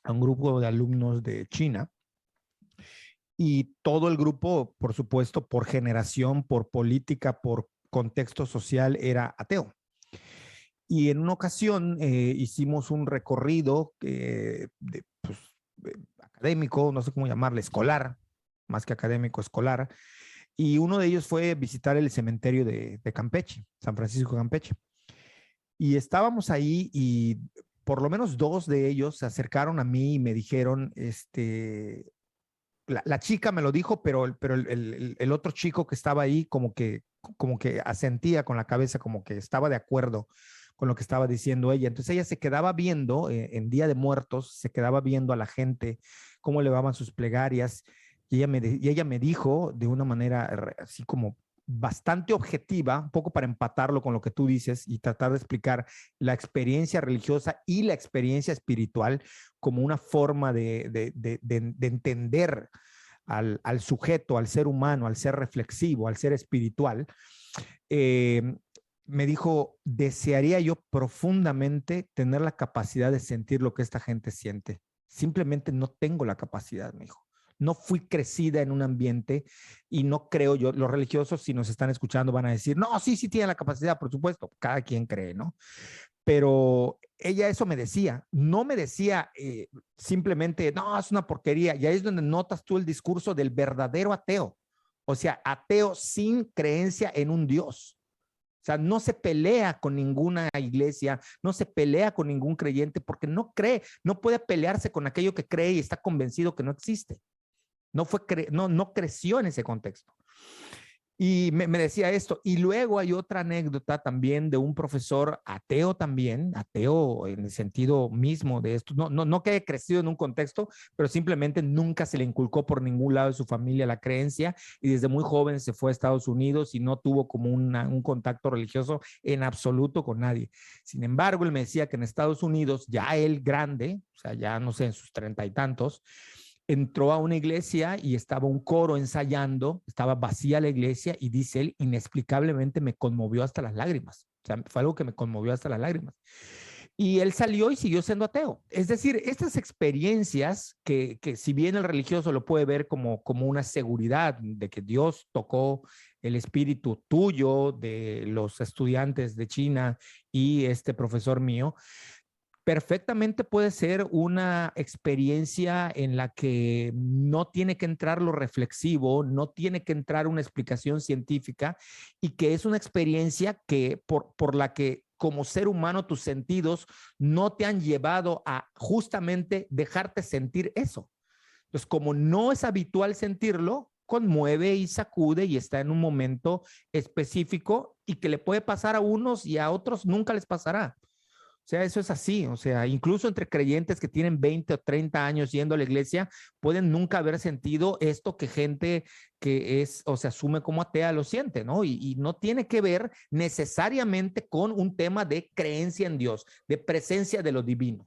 un grupo de alumnos de China y todo el grupo, por supuesto, por generación, por política, por contexto social, era ateo. Y en una ocasión hicimos un recorrido pues, académico, no sé cómo llamarle, escolar, más que académico, escolar, y uno de ellos fue visitar el cementerio de Campeche, San Francisco de Campeche. Y estábamos ahí y por lo menos dos de ellos se acercaron a mí y me dijeron, la chica me lo dijo, pero, el otro chico que estaba ahí como que asentía con la cabeza, como que estaba de acuerdo con lo que estaba diciendo ella. Entonces ella se quedaba viendo en Día de Muertos, se quedaba viendo a la gente, cómo elevaban sus plegarias, y ella me dijo de una manera así como bastante objetiva, un poco para empatarlo con lo que tú dices y tratar de explicar la experiencia religiosa y la experiencia espiritual como una forma de entender al sujeto, al ser humano, al ser reflexivo, al ser espiritual, eh, me dijo, desearía yo profundamente tener la capacidad de sentir lo que esta gente siente. Simplemente no tengo la capacidad, me dijo. No fui crecida en un ambiente y no creo yo, los religiosos si nos están escuchando van a decir, no, sí, sí tiene la capacidad, por supuesto, cada quien cree, ¿no? Pero ella eso me decía, no me decía simplemente, no, es una porquería, y ahí es donde notas tú el discurso del verdadero ateo, o sea, ateo sin creencia en un Dios. O sea, no se pelea con ninguna iglesia, no se pelea con ningún creyente porque no cree, no puede pelearse con aquello que cree y está convencido que no existe. No creció en ese contexto. Y me decía esto. Y luego hay otra anécdota también de un profesor ateo también, ateo en el sentido mismo de esto. No que haya crecido en un contexto, pero simplemente nunca se le inculcó por ningún lado de su familia la creencia y desde muy joven se fue a Estados Unidos y no tuvo como un contacto religioso en absoluto con nadie. Sin embargo, él me decía que en Estados Unidos, ya él grande, o sea, ya no sé, en sus 30 y tantos, entró a una iglesia y estaba un coro ensayando, estaba vacía la iglesia y dice él, inexplicablemente me conmovió hasta las lágrimas. O sea, fue algo que me conmovió hasta las lágrimas. Y él salió y siguió siendo ateo. Es decir, estas experiencias que si bien el religioso lo puede ver como una seguridad de que Dios tocó el espíritu tuyo, de los estudiantes de China y este profesor mío, perfectamente puede ser una experiencia en la que no tiene que entrar lo reflexivo, no tiene que entrar una explicación científica y que es una experiencia que por la que como ser humano tus sentidos no te han llevado a justamente dejarte sentir eso. Entonces, como no es habitual sentirlo, conmueve y sacude y está en un momento específico y que le puede pasar a unos y a otros nunca les pasará. O sea, eso es así. O sea, incluso entre creyentes que tienen 20 o 30 años yendo a la iglesia, pueden nunca haber sentido esto que gente que es o se asume como atea lo siente, ¿no? Y no tiene que ver necesariamente con un tema de creencia en Dios, de presencia de lo divino.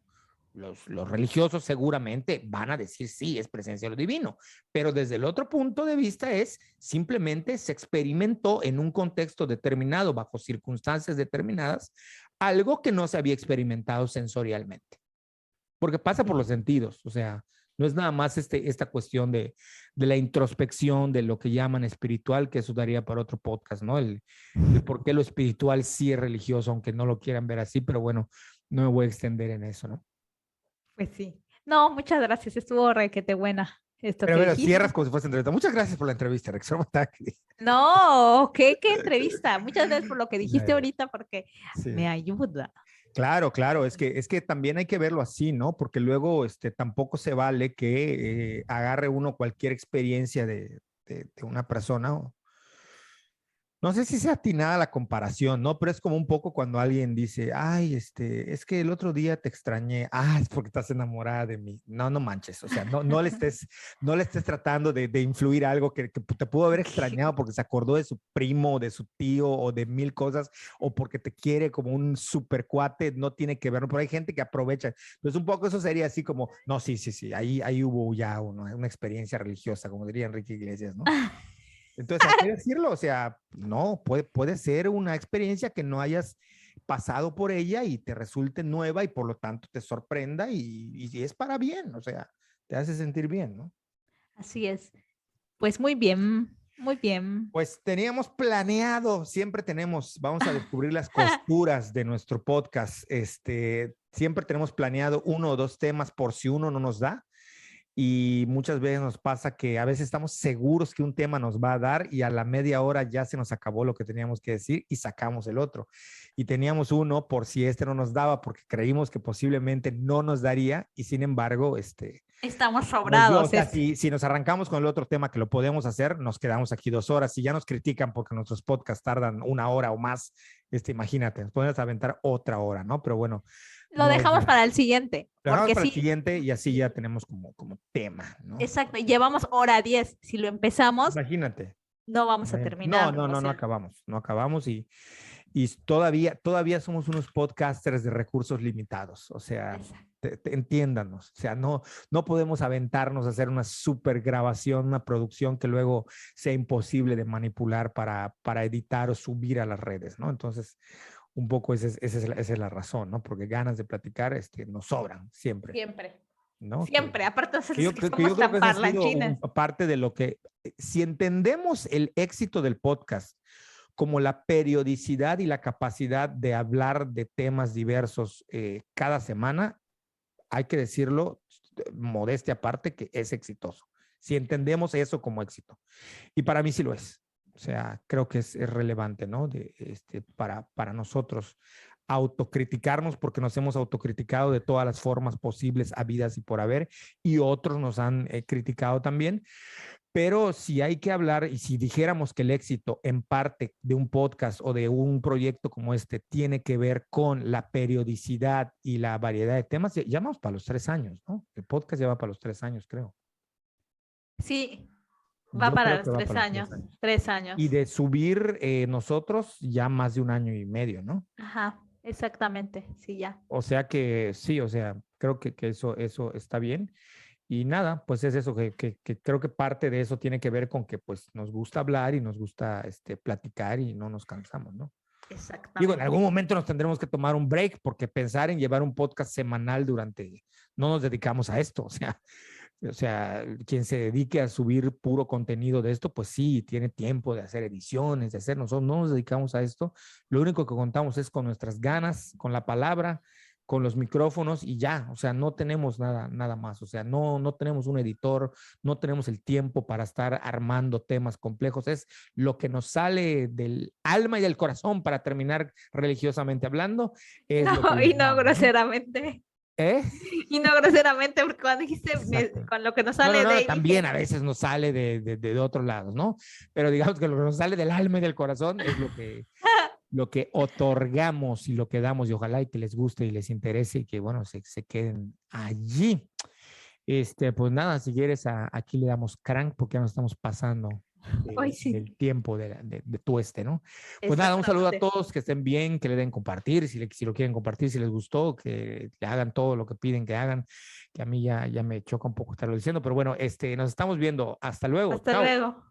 Los religiosos seguramente van a decir sí, es presencia de lo divino, pero desde el otro punto de vista es simplemente se experimentó en un contexto determinado, bajo circunstancias determinadas, algo que no se había experimentado sensorialmente, porque pasa por los sentidos, o sea, no es nada más esta cuestión de la introspección, de lo que llaman espiritual, que eso daría para otro podcast, ¿no? El por qué lo espiritual sí es religioso, aunque no lo quieran ver así, pero bueno, no me voy a extender en eso, ¿no? Pues sí. No, muchas gracias, estuvo requete buena. esto Pero que bueno, dijiste. cierras como si fuese entrevista. Muchas gracias por la entrevista, Rex. No, qué entrevista. Muchas gracias por lo que dijiste Ya, ya. ahorita porque me Sí. ayuda. Claro, claro, es que también hay que verlo así, ¿no? Porque luego tampoco se vale que agarre uno cualquier experiencia de una persona. No sé si sea atinada la comparación, ¿no? Pero es como un poco cuando alguien dice, ay, es que el otro día te extrañé, es porque estás enamorada de mí. No, no manches, o sea, no le estés tratando de influir algo que te pudo haber extrañado porque se acordó de su primo, de su tío o de mil cosas, o porque te quiere como un super cuate, no tiene que ver, ¿no? Pero hay gente que aprovecha. Entonces, un poco eso sería así como, no, sí, sí, sí, ahí hubo ya una experiencia religiosa, como diría Enrique Iglesias, ¿no? Entonces, hay que decirlo, o sea, no, puede ser una experiencia que no hayas pasado por ella y te resulte nueva y por lo tanto te sorprenda y es para bien, o sea, te hace sentir bien, ¿no? Así es. Pues muy bien, muy bien. Pues teníamos planeado, siempre tenemos, vamos a descubrir las costuras de nuestro podcast, siempre tenemos planeado 1 o 2 temas por si uno no nos da. Y muchas veces nos pasa que a veces estamos seguros que un tema nos va a dar y a la media hora ya se nos acabó lo que teníamos que decir y sacamos el otro. Y teníamos uno por si no nos daba porque creímos que posiblemente no nos daría y sin embargo, Estamos nos dio, o sobrados. sea, si nos arrancamos con el otro tema que lo podemos hacer, nos quedamos aquí 2 horas. Si ya nos critican porque nuestros podcasts tardan 1 hora o más, imagínate, nos podemos aventar otra hora, ¿no? Pero bueno, Lo no es dejamos la... para el siguiente, Lo dejamos porque para el sí, siguiente y así ya tenemos como tema, ¿no? exacto, llevamos hora 10. Si lo empezamos, Imagínate. no vamos a No, terminarlo. no, O no, no sea, acabamos, no acabamos y todavía somos unos podcasters de recursos limitados, o sea, exacto. entiéndanos, o sea, no podemos aventarnos a hacer una super grabación, una producción que luego sea imposible de manipular para editar o subir a las redes, ¿no? Entonces, un poco esa es la razón, ¿no? Porque ganas de platicar, nos sobran siempre, Siempre, ¿no? siempre. Aparte, Que es yo, que que yo somos creo que tan esa ha sido parlanchinas. parte de lo que, si entendemos el éxito del podcast como la periodicidad y la capacidad de hablar de temas diversos cada semana, hay que decirlo, modestia aparte, que es exitoso. Si entendemos eso como éxito. Y para mí sí lo es. O sea, creo que es relevante, ¿no? Para nosotros autocriticarnos porque nos hemos autocriticado de todas las formas posibles, habidas y por haber, y otros nos han criticado también. Pero si hay que hablar y si dijéramos que el éxito en parte de un podcast o de un proyecto como este tiene que ver con la periodicidad y la variedad de temas, ya vamos para los 3 años, ¿no? El podcast ya va para los 3 años, creo. Sí, va Yo para creo los que va tres para los tres años. años. 3 años. Y de subir nosotros ya más de 1 año y medio, ¿no? Ajá, exactamente. Sí, ya. O sea que sí, o sea, creo que eso está bien. Y nada, pues es eso, que creo que parte de eso tiene que ver con que pues nos gusta hablar y nos gusta platicar y no nos cansamos, ¿no? Digo, en algún Exactamente. momento nos tendremos que tomar un break porque pensar en llevar un podcast semanal no nos dedicamos a esto, o sea, quien se dedique a subir puro contenido de esto, pues sí, tiene tiempo de hacer ediciones, nosotros no nos dedicamos a esto, lo único que contamos es con nuestras ganas, con la palabra, con los micrófonos y ya, o sea, no tenemos nada más, o sea, no tenemos un editor, no tenemos el tiempo para estar armando temas complejos, es lo que nos sale del alma y del corazón para terminar religiosamente hablando, es lo que No, les y no damos, ¿no? groseramente. ¿Eh? Y no groseramente, porque cuando dijiste Exacto. con lo que nos No, sale de no, ahí, también dije, a veces nos sale de otros lados, ¿no? Pero digamos que lo que nos sale del alma y del corazón es lo que otorgamos y lo que damos y ojalá y que les guste y les interese y que, bueno, se queden allí. Pues nada, si quieres, aquí le damos crank porque ya nos estamos pasando hoy sí, del tiempo de tu ¿no? Pues nada, un saludo a exactamente. todos, que estén bien, que le den compartir, si lo quieren compartir, si les gustó, que le hagan todo lo que piden que hagan, que a mí ya me choca un poco estarlo diciendo, pero bueno, nos estamos viendo. Hasta luego. Hasta Chao. luego.